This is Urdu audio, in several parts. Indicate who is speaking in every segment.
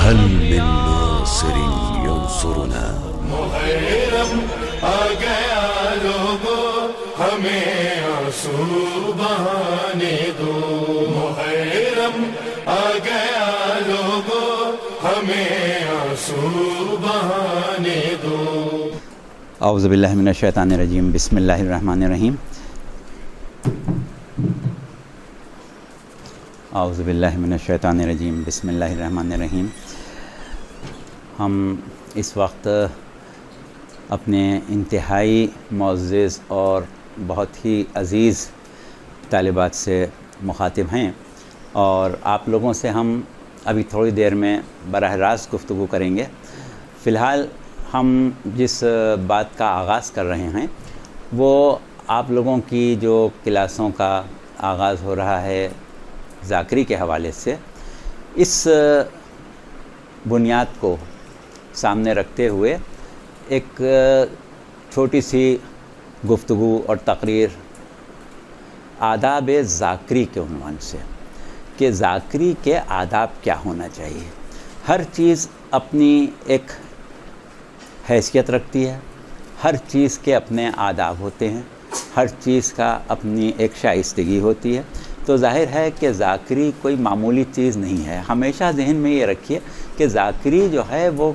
Speaker 1: هل من ناصر ينصرنا؟
Speaker 2: محرم آ گیا لوگوں ہمیں آنسو بہانے دو، محرم آ گیا لوگوں ہمیں آنسو بہانے دو۔
Speaker 3: اعوذ باللہ من الشیطان الرجیم، بسم اللہ الرحمن الرحیم۔ اعوذ باللہ من الشیطان الرجیم، بسم اللہ الرحمن الرحیم۔ ہم اس وقت اپنے انتہائی معزز اور بہت ہی عزیز طالبات سے مخاطب ہیں، اور آپ لوگوں سے ہم ابھی تھوڑی دیر میں براہ راست گفتگو کریں گے۔ فی الحال ہم جس بات کا آغاز کر رہے ہیں وہ آپ لوگوں کی جو کلاسوں کا آغاز ہو رہا ہے ذاکری کے حوالے سے، اس بنیاد کو سامنے رکھتے ہوئے ایک چھوٹی سی گفتگو اور تقریر آداب ذاکری کے عنوان سے، کہ ذاکری کے آداب کیا ہونا چاہیے۔ ہر چیز اپنی ایک حیثیت رکھتی ہے، ہر چیز کے اپنے آداب ہوتے ہیں، ہر چیز کا اپنی ایک شائستگی ہوتی ہے۔ تو ظاہر ہے کہ ذاکری کوئی معمولی چیز نہیں ہے۔ ہمیشہ ذہن میں یہ رکھیے کہ ذاکری جو ہے وہ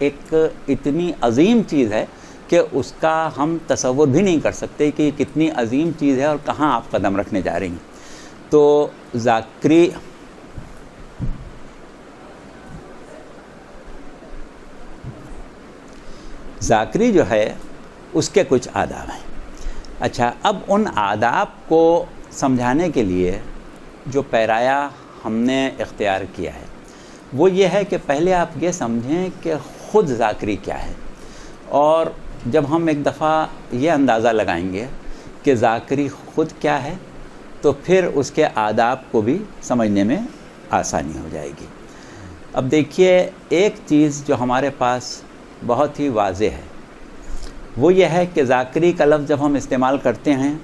Speaker 3: ایک اتنی عظیم چیز ہے کہ اس کا ہم تصور بھی نہیں کر سکتے کہ یہ کتنی عظیم چیز ہے اور کہاں آپ قدم رکھنے جا رہی ہیں۔ تو ذاکری جو ہے اس کے کچھ آداب ہیں۔ اچھا، اب ان آداب کو سمجھانے کے لیے جو پیرایا ہم نے اختیار کیا ہے وہ یہ ہے کہ پہلے آپ یہ سمجھیں کہ خود ذاکری کیا ہے، اور جب ہم ایک دفعہ یہ اندازہ لگائیں گے کہ ذاکری خود کیا ہے تو پھر اس کے آداب کو بھی سمجھنے میں آسانی ہو جائے گی۔ اب دیکھیے، ایک چیز جو ہمارے پاس بہت ہی واضح ہے وہ یہ ہے کہ ذاکری کا لفظ جب ہم استعمال کرتے ہیں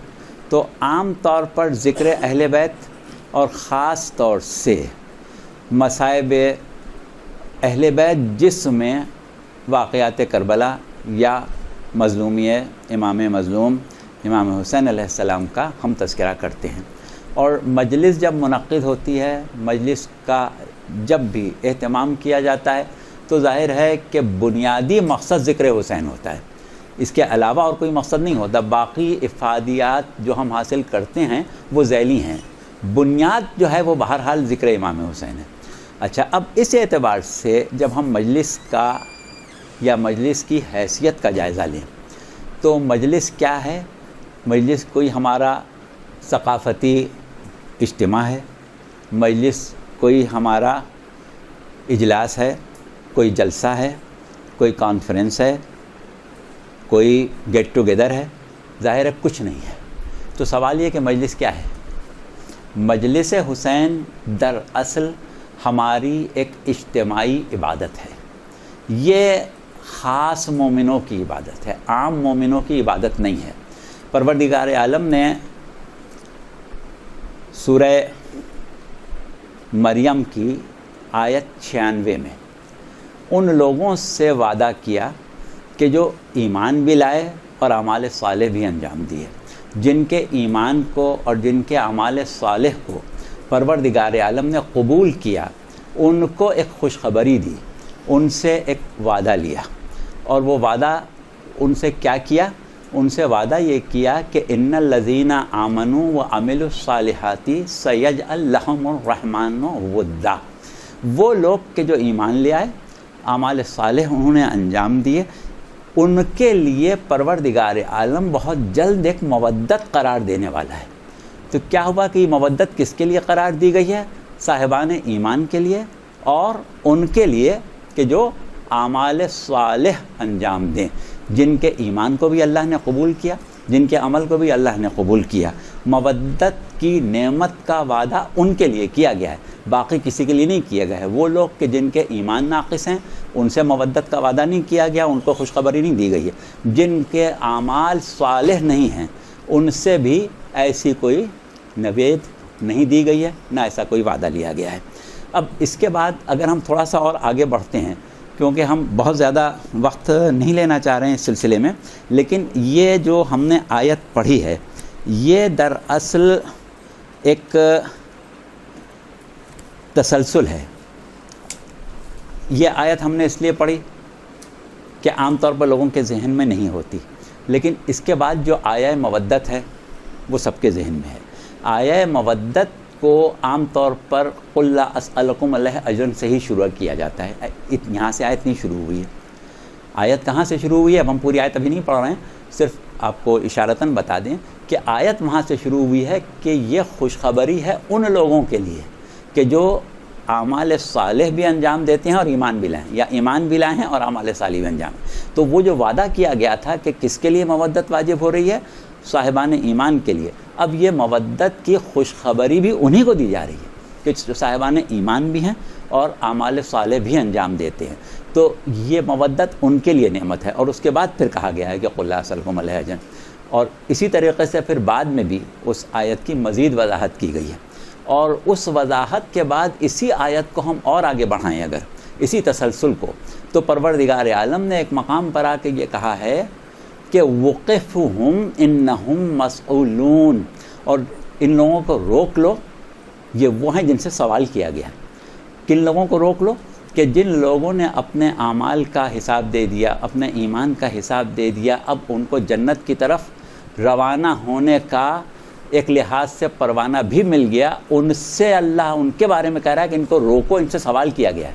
Speaker 3: تو عام طور پر ذکر اہل بیت اور خاص طور سے مصائب اہل بیت جس میں واقعات کربلا یا مظلومی امام مظلوم امام حسین علیہ السلام کا ہم تذکرہ کرتے ہیں۔ اور مجلس جب منعقد ہوتی ہے، مجلس کا جب بھی اہتمام کیا جاتا ہے تو ظاہر ہے کہ بنیادی مقصد ذکر حسین ہوتا ہے، اس کے علاوہ اور کوئی مقصد نہیں ہوتا۔ باقی افادیات جو ہم حاصل کرتے ہیں وہ ذیلی ہیں، بنیاد جو ہے وہ بہرحال ذکر امام حسین ہے۔ اچھا، اب اس اعتبار سے جب ہم مجلس کا یا مجلس کی حیثیت کا جائزہ لیں تو مجلس کیا ہے؟ مجلس کوئی ہمارا ثقافتی اجتماع ہے، مجلس کوئی ہمارا اجلاس ہے، کوئی جلسہ ہے، کوئی کانفرنس ہے، کوئی گیٹ ٹوگیدر ہے؟ ظاہر ہے کچھ نہیں ہے۔ تو سوال یہ کہ مجلس کیا ہے؟ مجلس حسین در اصل ہماری ایک اجتماعی عبادت ہے۔ یہ خاص مومنوں کی عبادت ہے، عام مومنوں کی عبادت نہیں ہے۔ پروردگار عالم نے سورہ مریم کی آیت 96 میں ان لوگوں سے وعدہ کیا کہ جو ایمان بھی لائے اور اعمال صالح بھی انجام دیے، جن کے ایمان کو اور جن کے اعمال صالح کو پروردگار عالم نے قبول کیا، ان کو ایک خوشخبری دی، ان سے ایک وعدہ لیا۔ اور وہ وعدہ ان سے کیا کیا؟ ان سے وعدہ یہ کیا کہ ان الذین آمنوا وعملوا الصالحات سیجعل لهم الرحمن ودا۔ وہ لوگ کہ جو ایمان لے آئے، اعمال صالح انہوں نے انجام دیے، ان کے لیے پروردگار عالم بہت جلد ایک مودت قرار دینے والا ہے۔ تو کیا ہوا کہ یہ مودت کس کے لیے قرار دی گئی ہے؟ صاحبان ایمان کے لیے، اور ان کے لیے کہ جو اعمال صالح انجام دیں، جن کے ایمان کو بھی اللہ نے قبول کیا، جن کے عمل کو بھی اللہ نے قبول کیا۔ مودت کی نعمت کا وعدہ ان کے لیے کیا گیا ہے، باقی کسی کے لیے نہیں کیا گیا ہے۔ وہ لوگ کہ جن کے ایمان ناقص ہیں ان سے مودت کا وعدہ نہیں کیا گیا، ان کو خوشخبری نہیں دی گئی ہے۔ جن کے اعمال صالح نہیں ہیں ان سے بھی ایسی کوئی نوید نہیں دی گئی ہے، نہ ایسا کوئی وعدہ لیا گیا ہے۔ اب اس کے بعد اگر ہم تھوڑا سا اور آگے بڑھتے ہیں، کیونکہ ہم بہت زیادہ وقت نہیں لینا چاہ رہے ہیں اس سلسلے میں، لیکن یہ جو ہم نے آیت پڑھی ہے یہ دراصل ایک تسلسل ہے۔ یہ آیت ہم نے اس لیے پڑھی کہ عام طور پر لوگوں کے ذہن میں نہیں ہوتی، لیکن اس کے بعد جو آیہ مودت ہے وہ سب کے ذہن میں ہے۔ آیہ مودت کو عام طور پر قل لا اسألکم علیہ اجرا سے ہی شروع کیا جاتا ہے۔ یہاں سے آیت نہیں شروع ہوئی ہے۔ آیت کہاں سے شروع ہوئی ہے؟ اب ہم پوری آیت ابھی نہیں پڑھ رہے ہیں، صرف آپ کو اشارتاً بتا دیں کہ آیت وہاں سے شروع ہوئی ہے کہ یہ خوشخبری ہے ان لوگوں کے لیے کہ جو اعمال صالح بھی انجام دیتے ہیں اور ایمان بھی لائیں، یا ایمان بھی لائے ہیں اور اعمال صالح بھی انجام۔ تو وہ جو وعدہ کیا گیا تھا کہ کس کے لیے مودت واجب ہو رہی ہے؟ صاحبان ایمان کے لیے۔ اب یہ مودت کی خوشخبری بھی انہی کو دی جا رہی ہے کہ جو صاحبان ایمان بھی ہیں اور اعمال صالح بھی انجام دیتے ہیں۔ تو یہ مودت ان کے لیے نعمت ہے، اور اس کے بعد پھر کہا گیا ہے کہ قل لا اسألکم علیہ اجرا، اور اسی طریقے سے پھر بعد میں بھی اس آیت کی مزید وضاحت کی گئی ہے۔ اور اس وضاحت کے بعد اسی آیت کو ہم اور آگے بڑھائیں اگر اسی تسلسل کو، تو پروردگار عالم نے ایک مقام پر آ کے یہ کہا ہے کہ وقفہم انہم مسئولون، اور ان لوگوں کو روک لو، یہ وہ ہیں جن سے سوال کیا گیا۔ کن لوگوں کو روک لو؟ کہ جن لوگوں نے اپنے اعمال کا حساب دے دیا، اپنے ایمان کا حساب دے دیا، اب ان کو جنت کی طرف روانہ ہونے کا ایک لحاظ سے پروانہ بھی مل گیا، ان سے اللہ ان کے بارے میں کہہ رہا ہے کہ ان کو روکو، ان سے سوال کیا گیا ہے۔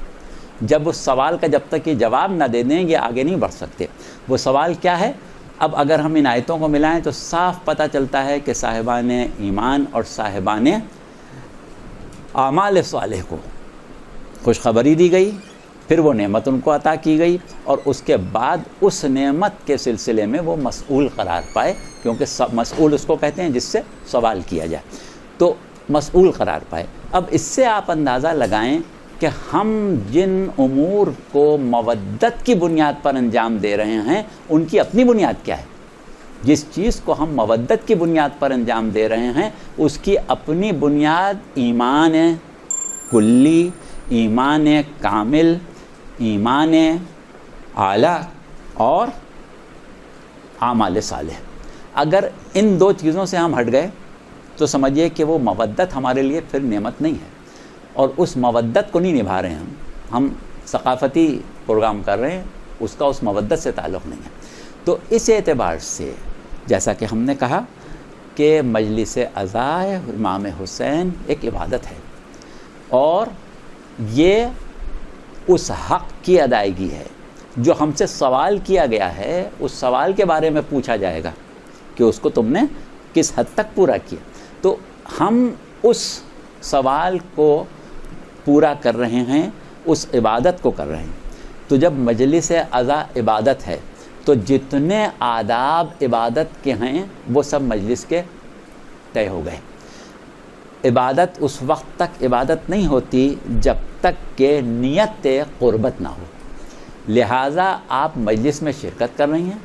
Speaker 3: جب اس سوال کا جب تک یہ جواب نہ دے دیں یہ آگے نہیں بڑھ سکتے۔ وہ سوال کیا ہے؟ اب اگر ہم ان آیتوں کو ملائیں تو صاف پتہ چلتا ہے کہ صاحبان ایمان اور صاحبان اعمال صالح کو خوشخبری دی گئی، پھر وہ نعمت ان کو عطا کی گئی، اور اس کے بعد اس نعمت کے سلسلے میں وہ مسئول قرار پائے، کیونکہ مسئول اس کو کہتے ہیں جس سے سوال کیا جائے، تو مسئول قرار پائے۔ اب اس سے آپ اندازہ لگائیں کہ ہم جن امور کو مودت کی بنیاد پر انجام دے رہے ہیں ان کی اپنی بنیاد کیا ہے۔ جس چیز کو ہم مودت کی بنیاد پر انجام دے رہے ہیں اس کی اپنی بنیاد ایمان کلی، ایمان کامل، ایمان اعلیٰ اور اعمال صالح۔ اگر ان دو چیزوں سے ہم ہٹ گئے تو سمجھیے کہ وہ مودت ہمارے لیے پھر نعمت نہیں ہے، اور اس مودت کو نہیں نبھا رہے ہیں ہم ثقافتی پروگرام کر رہے ہیں، اس کا اس مودت سے تعلق نہیں ہے۔ تو اس اعتبار سے جیسا کہ ہم نے کہا کہ مجلس عزاء امام حسین ایک عبادت ہے، اور یہ اس حق کی ادائیگی ہے جو ہم سے سوال کیا گیا ہے۔ اس سوال کے بارے میں پوچھا جائے گا کہ اس کو تم نے کس حد تک پورا کیا، تو ہم اس سوال کو پورا کر رہے ہیں، اس عبادت کو کر رہے ہیں۔ تو جب مجلس عزاء عبادت ہے تو جتنے آداب عبادت کے ہیں وہ سب مجلس کے طے ہو گئے۔ عبادت اس وقت تک عبادت نہیں ہوتی جب تک کہ نیت قربت نہ ہو۔ لہٰذا آپ مجلس میں شرکت کر رہی ہیں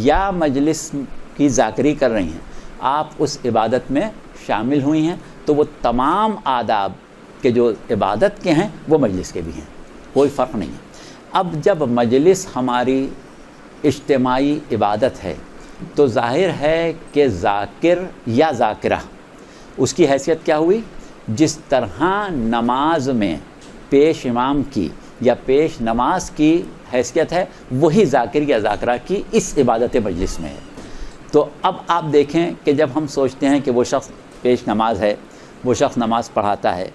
Speaker 3: یا مجلس کی ذاکری کر رہی ہیں، آپ اس عبادت میں شامل ہوئی ہیں، تو وہ تمام آداب کے جو عبادت کے ہیں وہ مجلس کے بھی ہیں، کوئی فرق نہیں ہے۔ اب جب مجلس ہماری اجتماعی عبادت ہے تو ظاہر ہے کہ ذاکر یا ذاکرہ اس کی حیثیت کیا ہوئی؟ جس طرح نماز میں پیش امام کی یا پیش نماز کی حیثیت ہے، وہی ذاکر یا ذاکرہ کی اس عبادت مجلس میں ہے۔ تو اب آپ دیکھیں کہ جب ہم سوچتے ہیں کہ وہ شخص پیش نماز ہے، وہ شخص نماز پڑھاتا ہے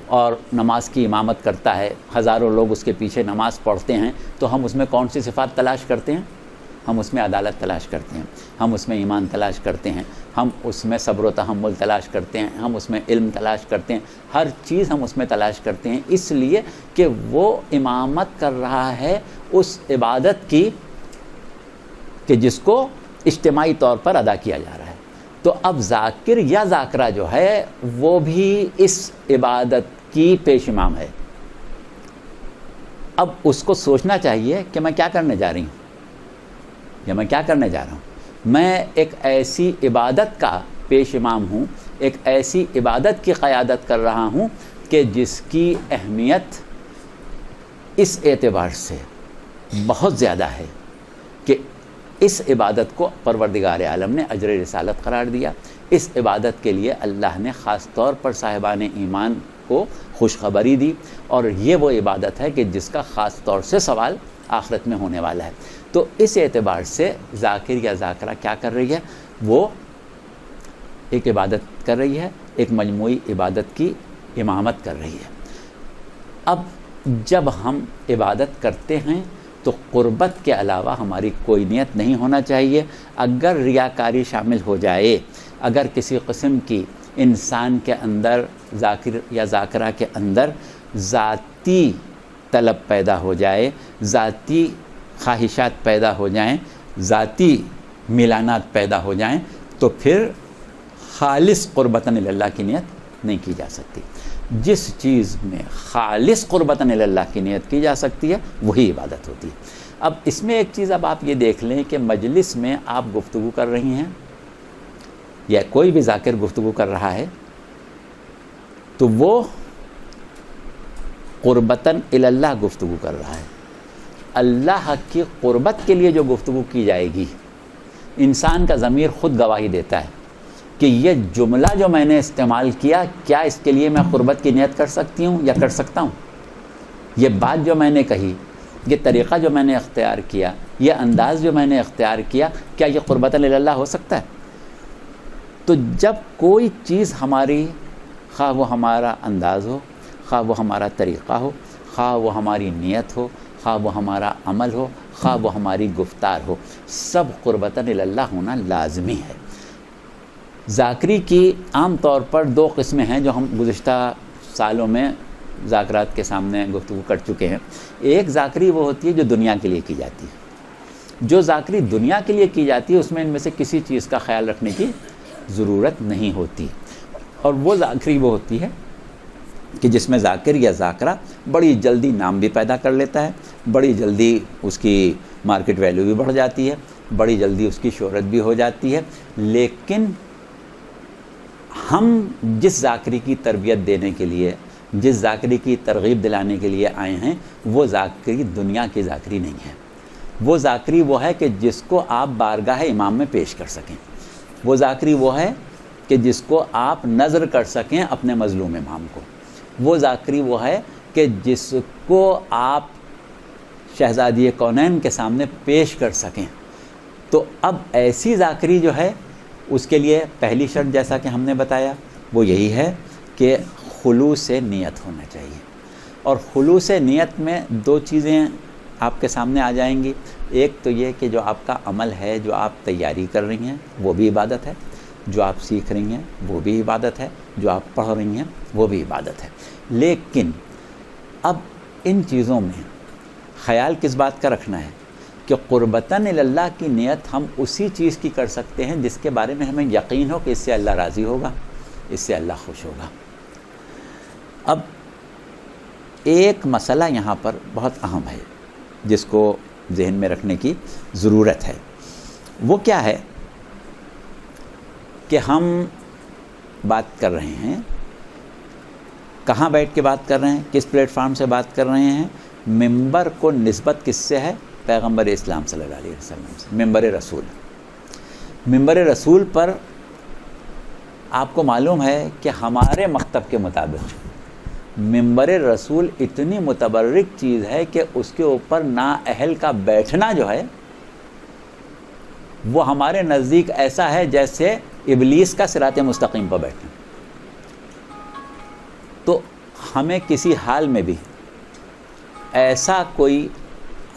Speaker 3: اور نماز کی امامت کرتا ہے، ہزاروں لوگ اس کے پیچھے نماز پڑھتے ہیں، تو ہم اس میں کون سی صفات تلاش کرتے ہیں؟ ہم اس میں عدالت تلاش کرتے ہیں، ہم اس میں ایمان تلاش کرتے ہیں، ہم اس میں صبر و تحمل تلاش کرتے ہیں، ہم اس میں علم تلاش کرتے ہیں، ہر چیز ہم اس میں تلاش کرتے ہیں، اس لیے کہ وہ امامت کر رہا ہے اس عبادت کی کہ جس کو اجتماعی طور پر ادا کیا جا رہا ہے۔ تو اب ذاکر یا ذاکرہ جو ہے وہ بھی اس عبادت کی پیش امام ہے۔ اب اس کو سوچنا چاہیے کہ میں کیا کرنے جا رہی ہوں، یا میں کیا کرنے جا رہا ہوں۔ میں ایک ایسی عبادت کا پیش امام ہوں، ایک ایسی عبادت کی قیادت کر رہا ہوں کہ جس کی اہمیت اس اعتبار سے بہت زیادہ ہے کہ اس عبادت کو پروردگار عالم نے اجر رسالت قرار دیا. اس عبادت کے لیے اللہ نے خاص طور پر صاحبان ایمان کو خوشخبری دی، اور یہ وہ عبادت ہے کہ جس کا خاص طور سے سوال آخرت میں ہونے والا ہے. تو اس اعتبار سے ذاکر یا ذاکرہ کیا کر رہی ہے؟ وہ ایک عبادت کر رہی ہے، ایک مجموعی عبادت کی امامت کر رہی ہے. اب جب ہم عبادت کرتے ہیں تو قربت کے علاوہ ہماری کوئی نیت نہیں ہونا چاہیے. اگر ریاکاری شامل ہو جائے، اگر کسی قسم کی انسان کے اندر، ذاکر یا ذاکرہ کے اندر ذاتی طلب پیدا ہو جائے، ذاتی خواہشات پیدا ہو جائیں، ذاتی میلانات پیدا ہو جائیں، تو پھر خالص قربتاً اللہ کی نیت نہیں کی جا سکتی. جس چیز میں خالص قربتاً اللہ کی نیت کی جا سکتی ہے وہی عبادت ہوتی ہے. اب اس میں ایک چیز اب آپ یہ دیکھ لیں کہ مجلس میں آپ گفتگو کر رہی ہیں یا کوئی بھی ذاکر گفتگو کر رہا ہے تو وہ قربتاً اللہ گفتگو کر رہا ہے. اللہ کی قربت کے لیے جو گفتگو کی جائے گی، انسان کا ضمیر خود گواہی دیتا ہے کہ یہ جملہ جو میں نے استعمال کیا، کیا اس کے لیے میں قربت کی نیت کر سکتی ہوں یا کر سکتا ہوں؟ یہ بات جو میں نے کہی، یہ طریقہ جو میں نے اختیار کیا، یہ انداز جو میں نے اختیار کیا، کیا یہ قربتاً اللہ ہو سکتا ہے؟ تو جب کوئی چیز ہماری، خواہ وہ ہمارا انداز ہو، خواہ وہ ہمارا طریقہ ہو، خواہ وہ ہماری نیت ہو، خواہ وہ ہمارا عمل ہو، خواہ وہ ہماری گفتار ہو، سب قربتاً اللہ ہونا لازمی ہے. ذاکری کی عام طور پر دو قسمیں ہیں جو ہم گزشتہ سالوں میں ذاکرات کے سامنے گفتگو کر چکے ہیں. ایک ذاکری وہ ہوتی ہے جو دنیا کے لیے کی جاتی ہے. جو ذاکری دنیا کے لیے کی جاتی ہے اس میں ان میں سے کسی چیز کا خیال رکھنے کی ضرورت نہیں ہوتی. اور وہ ذاکری وہ ہوتی ہے کہ جس میں ذاکر یا ذاکرہ بڑی جلدی نام بھی پیدا کر لیتا ہے، بڑی جلدی اس کی مارکیٹ ویلیو بھی بڑھ جاتی ہے، بڑی جلدی اس کی شہرت بھی ہو جاتی ہے. لیکن ہم جس ذاکری کی تربیت دینے کے لیے، جس ذاکری کی ترغیب دلانے کے لیے آئے ہیں، وہ ذاکری دنیا کی ذاکری نہیں ہے. وہ ذاکری وہ ہے کہ جس کو آپ بارگاہ امام میں پیش کر سکیں. وہ ذاکری وہ ہے کہ جس کو آپ نظر کر سکیں اپنے مظلوم امام کو. وہ ذاکری وہ ہے کہ جس کو آپ شہزادی کونین کے سامنے پیش کر سکیں. تو اب ایسی ذاکری جو ہے اس کے لیے پہلی شرط جیسا کہ ہم نے بتایا وہ یہی ہے کہ خلوص نیت ہونا چاہیے. اور خلوص نیت میں دو چیزیں آپ کے سامنے آ جائیں گی. ایک تو یہ کہ جو آپ کا عمل ہے، جو آپ تیاری کر رہی ہیں وہ بھی عبادت ہے، جو آپ سیکھ رہی ہیں وہ بھی عبادت ہے، جو آپ پڑھ رہی ہیں وہ بھی عبادت ہے. لیکن اب ان چیزوں میں خیال کس بات کا رکھنا ہے کہ قربتاً اللہ کی نیت ہم اسی چیز کی کر سکتے ہیں جس کے بارے میں ہمیں یقین ہو کہ اس سے اللہ راضی ہوگا، اس سے اللہ خوش ہوگا. اب ایک مسئلہ یہاں پر بہت اہم ہے جس کو ذہن میں رکھنے کی ضرورت ہے. وہ کیا ہے کہ ہم بات کر رہے ہیں، کہاں بیٹھ کے بات کر رہے ہیں، کس پلیٹ فارم سے بات کر رہے ہیں؟ ممبر کو نسبت کس سے ہے؟ پیغمبر اسلام صلی اللہ علیہ وسلم سے. ممبر رسول. ممبر رسول پر آپ کو معلوم ہے کہ ہمارے مکتب کے مطابق ممبر رسول اتنی متبرک چیز ہے کہ اس کے اوپر نااہل کا بیٹھنا جو ہے وہ ہمارے نزدیک ایسا ہے جیسے ابلیس کا صراط مستقیم پر بیٹھنا. تو ہمیں کسی حال میں بھی ایسا کوئی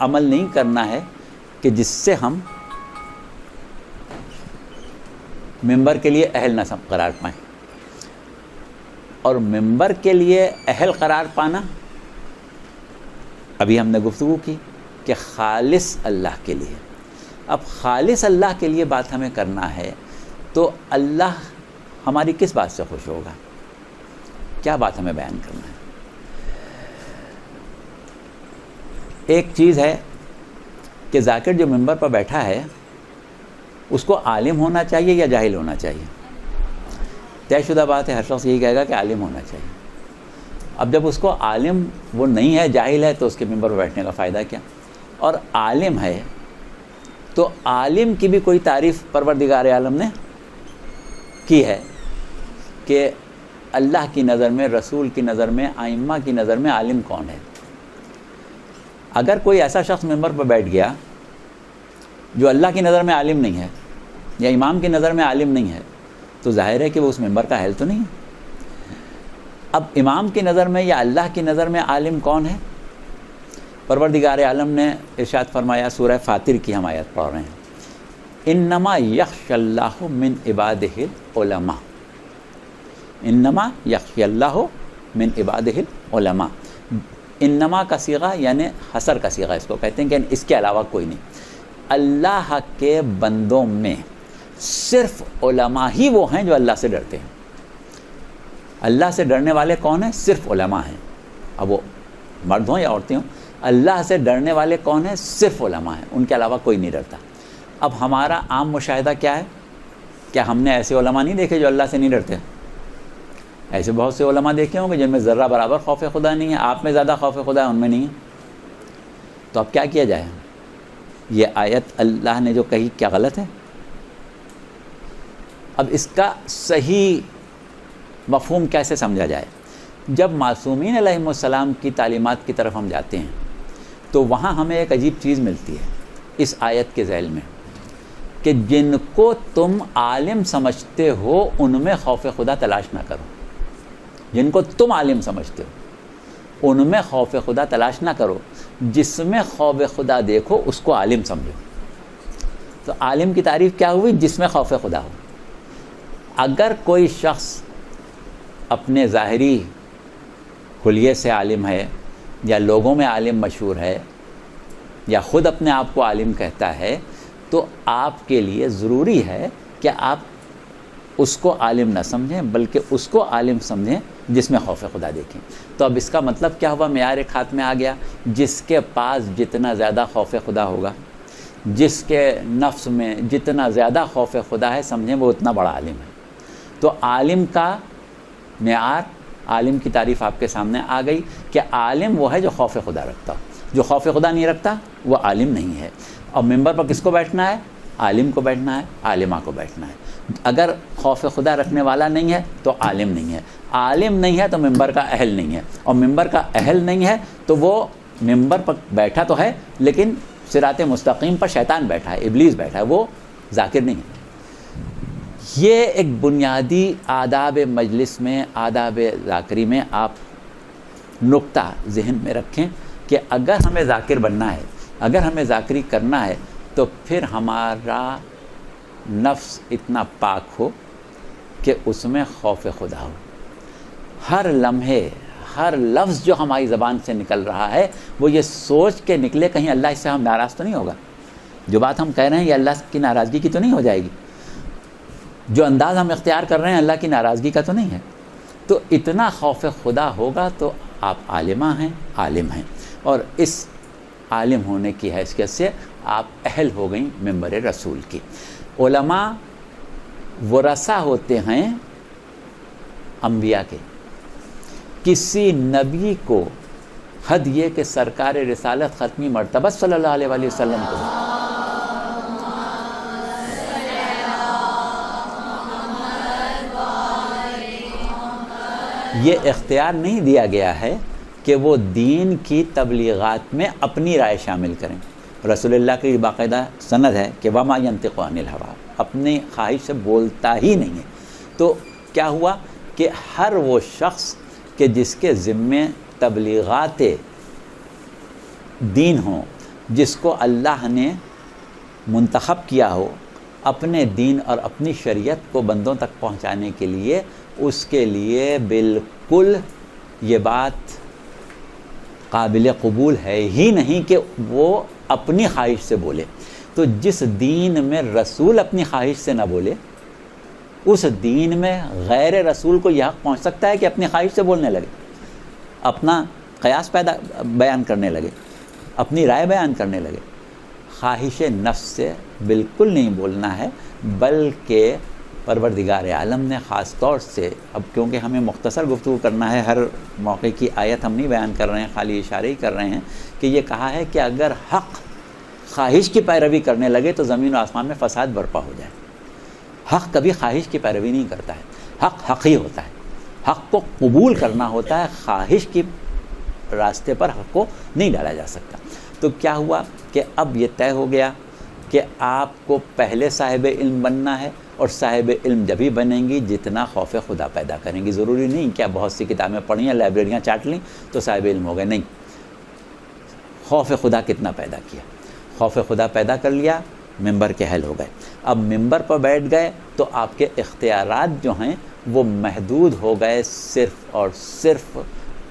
Speaker 3: عمل نہیں کرنا ہے کہ جس سے ہم ممبر کے لیے اہل نہ قرار پائیں. اور ممبر کے لیے اہل قرار پانا، ابھی ہم نے گفتگو کی کہ خالص اللہ کے لیے. اب خالص اللہ کے لیے بات ہمیں کرنا ہے تو اللہ ہماری کس بات سے خوش ہوگا؟ کیا بات ہمیں بیان کرنا ہے؟ ایک چیز ہے کہ ذاکر جو ممبر پر بیٹھا ہے اس کو عالم ہونا چاہیے یا جاہل ہونا چاہیے؟ طے شدہ بات ہے، ہر شخص یہی کہے گا کہ عالم ہونا چاہیے. اب جب اس کو عالم وہ نہیں ہے، جاہل ہے، تو اس کے ممبر پر بیٹھنے کا فائدہ کیا؟ اور عالم ہے تو عالم کی بھی کوئی تعریف پروردگار عالم نے کی ہے کہ اللہ کی نظر میں، رسول کی نظر میں، ائمہ کی نظر میں عالم کون ہے؟ اگر کوئی ایسا شخص ممبر پر بیٹھ گیا جو اللہ کی نظر میں عالم نہیں ہے یا امام کی نظر میں عالم نہیں ہے، تو ظاہر ہے کہ وہ اس ممبر کا اہل تو نہیں ہے۔ اب امام کی نظر میں یا اللہ کی نظر میں عالم کون ہے؟ پروردگار عالم نے ارشاد فرمایا، سورہ فاطر کی ہم آیت پڑھ رہے ہیں، انما یخشی اللہ من عبادہ العلماء، انما یخشی اللہ من عبادہ العلماء۔ انما کا صیغہ یعنی حصر کا صیغہ اس کو کہتے ہیں کہ اس کے علاوہ کوئی نہیں۔ اللہ کے بندوں میں صرف علماء ہی وہ ہیں جو اللہ سے ڈرتے ہیں۔ اللہ سے ڈرنے والے کون ہیں؟ صرف علماء ہیں، اب وہ مرد ہوں یا عورتیں ہوں۔ اللہ سے ڈرنے والے کون ہیں؟ صرف علماء ہیں، ان کے علاوہ کوئی نہیں ڈرتا۔ اب ہمارا عام مشاہدہ کیا ہے؟ کیا ہم نے ایسے علماء نہیں دیکھے جو اللہ سے نہیں ڈرتے؟ ایسے بہت سے علماء دیکھے ہوں گے جن میں ذرہ برابر خوف خدا نہیں ہے، آپ میں زیادہ خوف خدا ہے، ان میں نہیں ہے۔ تو اب کیا کیا جائے؟ یہ آیت اللہ نے جو کہی کیا غلط ہے؟ اب اس کا صحیح مفہوم کیسے سمجھا جائے؟ جب معصومین علیہم السلام کی تعلیمات کی طرف ہم جاتے ہیں تو وہاں ہمیں ایک عجیب چیز ملتی ہے اس آیت کے ذیل میں، کہ جن کو تم عالم سمجھتے ہو ان میں خوف خدا تلاش نہ کرو۔ جن کو تم عالم سمجھتے ہو ان میں خوف خدا تلاش نہ کرو، جس میں خوف خدا دیکھو اس کو عالم سمجھو۔ تو عالم کی تعریف کیا ہوئی؟ جس میں خوف خدا ہو۔ اگر کوئی شخص اپنے ظاہری حلیے سے عالم ہے یا لوگوں میں عالم مشہور ہے یا خود اپنے آپ کو عالم کہتا ہے، تو آپ کے لیے ضروری ہے کہ آپ اس کو عالم نہ سمجھیں بلکہ اس کو عالم سمجھیں جس میں خوف خدا دیکھیں۔ تو اب اس کا مطلب کیا ہوا؟ معیار ایک ہاتھ میں آ گیا، جس کے پاس جتنا زیادہ خوف خدا ہوگا، جس کے نفس میں جتنا زیادہ خوف خدا ہے، سمجھیں وہ اتنا بڑا عالم ہے۔ تو عالم کا معیار، عالم کی تعریف آپ کے سامنے آ گئی کہ عالم وہ ہے جو خوف خدا رکھتا ہو۔ جو خوف خدا نہیں رکھتا وہ عالم نہیں ہے۔ اور ممبر پر کس کو بیٹھنا ہے؟ عالم کو بیٹھنا ہے، عالمہ کو بیٹھنا ہے۔ اگر خوف خدا رکھنے والا نہیں ہے تو عالم نہیں ہے، عالم نہیں ہے تو ممبر کا اہل نہیں ہے، اور ممبر کا اہل نہیں ہے تو وہ ممبر پر بیٹھا تو ہے لیکن صراط مستقیم پر شیطان بیٹھا ہے، ابلیس بیٹھا ہے، وہ ذاکر نہیں ہے۔ یہ ایک بنیادی آداب مجلس میں، آداب ذاکری میں آپ نقطہ ذہن میں رکھیں کہ اگر ہمیں ذاکر بننا ہے، اگر ہمیں ذاکری کرنا ہے، تو پھر ہمارا نفس اتنا پاک ہو کہ اس میں خوف خدا ہو۔ ہر لمحے، ہر لفظ جو ہماری زبان سے نکل رہا ہے وہ یہ سوچ کے نکلے کہیں اللہ اس سے ہم ناراض تو نہیں ہوگا، جو بات ہم کہہ رہے ہیں یہ اللہ کی ناراضگی کی تو نہیں ہو جائے گی، جو انداز ہم اختیار کر رہے ہیں اللہ کی ناراضگی کا تو نہیں ہے۔ تو اتنا خوف خدا ہوگا تو آپ عالمہ ہیں، عالم ہیں، اور اس عالم ہونے کی حیثیت سے آپ اہل ہو گئیں ممبر رسول کی۔ علماء ورثہ ہوتے ہیں انبیاء کے۔ کسی نبی کو حد یہ کہ سرکار رسالت ختمی مرتبہ صلی اللہ علیہ وآلہ وسلم کو یہ اختیار نہیں دیا گیا ہے کہ وہ دین کی تبلیغات میں اپنی رائے شامل کریں۔ رسول اللہ کی باقاعدہ سند ہے کہ وما ینطق عن الہویٰ، اپنی خواہش سے بولتا ہی نہیں ہے۔ تو کیا ہوا کہ ہر وہ شخص کہ جس کے ذمے تبلیغات دین ہوں، جس کو اللہ نے منتخب کیا ہو اپنے دین اور اپنی شریعت کو بندوں تک پہنچانے کے لیے، اس کے لیے بالکل یہ بات قابل قبول ہے ہی نہیں کہ وہ اپنی خواہش سے بولے۔ تو جس دین میں رسول اپنی خواہش سے نہ بولے، اس دین میں غیر رسول کو یہ حق پہنچ سکتا ہے کہ اپنی خواہش سے بولنے لگے، اپنا قیاس بیان کرنے لگے، اپنی رائے بیان کرنے لگے۔ خواہش نفس سے بالکل نہیں بولنا ہے، بلکہ پروردگار عالم نے خاص طور سے، اب کیونکہ ہمیں مختصر گفتگو کرنا ہے، ہر موقع کی آیت ہم نہیں بیان کر رہے ہیں، خالی اشارے ہی کر رہے ہیں، کہ یہ کہا ہے کہ اگر حق خواہش کی پیروی کرنے لگے تو زمین و آسمان میں فساد برپا ہو جائے۔ حق کبھی خواہش کی پیروی نہیں کرتا ہے، حق حق ہی ہوتا ہے، حق کو قبول کرنا ہوتا ہے، خواہش کی راستے پر حق کو نہیں ڈالا جا سکتا۔ تو کیا ہوا کہ اب یہ طے ہو گیا کہ آپ کو پہلے صاحب علم بننا ہے، اور صاحب علم جبھی بنیں گی جتنا خوف خدا پیدا کریں گی۔ ضروری نہیں کہ آپ بہت سی کتابیں پڑھیں یا لائبریریاں چاٹ لیں تو صاحب علم ہو گئے، نہیں، خوف خدا کتنا پیدا کیا، خوف خدا پیدا کر لیا، ممبر کے اہل ہو گئے۔ اب ممبر پر بیٹھ گئے تو آپ کے اختیارات جو ہیں وہ محدود ہو گئے صرف اور صرف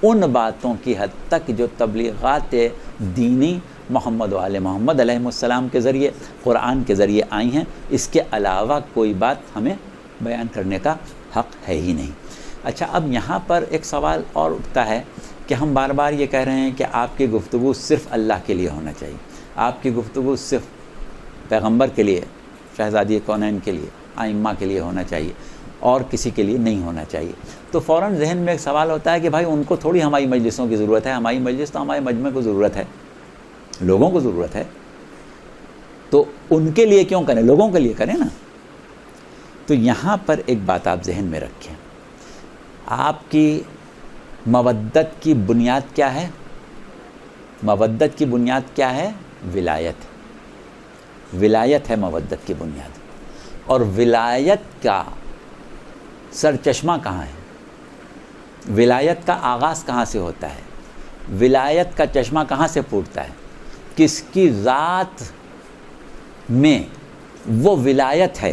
Speaker 3: ان باتوں کی حد تک جو تبلیغات دینی محمد و آل محمد علیہ السلام کے ذریعے، قرآن کے ذریعے آئی ہیں۔ اس کے علاوہ کوئی بات ہمیں بیان کرنے کا حق ہے ہی نہیں۔ اچھا، اب یہاں پر ایک سوال اور اٹھتا ہے کہ ہم بار بار یہ کہہ رہے ہیں کہ آپ کی گفتگو صرف اللہ کے لیے ہونا چاہیے، آپ کی گفتگو صرف پیغمبر کے لیے، شہزادی کونین کے لیے، ائمہ کے لیے ہونا چاہیے، اور کسی کے لیے نہیں ہونا چاہیے۔ تو فوراً ذہن میں ایک سوال ہوتا ہے کہ بھائی ان کو تھوڑی ہماری مجلسوں کی ضرورت ہے، ہماری مجلس تو ہمارے مجمع کو ضرورت ہے، لوگوں کو ضرورت ہے، تو ان کے لیے کیوں کریں، لوگوں کے لیے کریں نا۔ تو یہاں پر ایک بات آپ ذہن میں رکھیں، آپ کی مودت کی بنیاد کیا ہے؟ مودت کی بنیاد کیا ہے؟ ولایت، ولایت ہے مودت کی بنیاد۔ اور ولایت کا سرچشمہ کہاں ہے؟ ولایت کا آغاز کہاں سے ہوتا ہے؟ ولایت کا چشمہ کہاں سے پھوٹتا ہے؟ کس کی ذات میں وہ ولایت ہے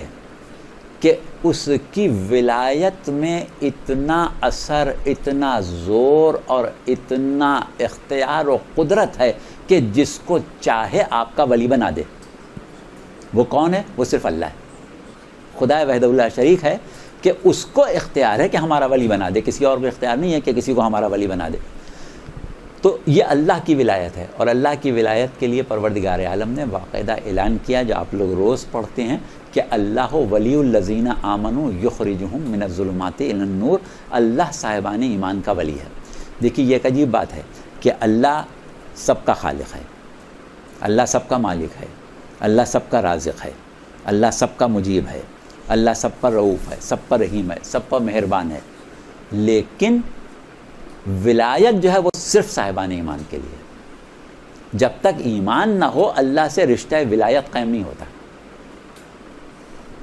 Speaker 3: کہ اس کی ولایت میں اتنا اثر، اتنا زور اور اتنا اختیار و قدرت ہے کہ جس کو چاہے آپ کا ولی بنا دے۔ وہ کون ہے؟ وہ صرف اللہ ہے، خدا وحدہ لا شریک ہے کہ اس کو اختیار ہے کہ ہمارا ولی بنا دے، کسی اور کو اختیار نہیں ہے کہ کسی کو ہمارا ولی بنا دے۔ تو یہ اللہ کی ولایت ہے، اور اللہ کی ولایت کے لیے پروردگار عالم نے باقاعدہ اعلان کیا، جو آپ لوگ روز پڑھتے ہیں، کہ اللہ ولی الذین آمنوا یخرجہم من الظلمات الی النور، اللہ صاحبان ایمان کا ولی ہے۔ دیکھیے یہ ایک عجیب بات ہے کہ اللہ سب کا خالق ہے، اللہ سب کا مالک ہے، اللہ سب کا رازق ہے، اللہ سب کا مجیب ہے، اللہ سب پر رؤوف ہے، سب پر رحیم ہے، سب پر مہربان ہے، لیکن ولایت جو ہے وہ صرف صاحبان ایمان کے لیے۔ جب تک ایمان نہ ہو اللہ سے رشتہ ولایت قائم نہیں ہوتا۔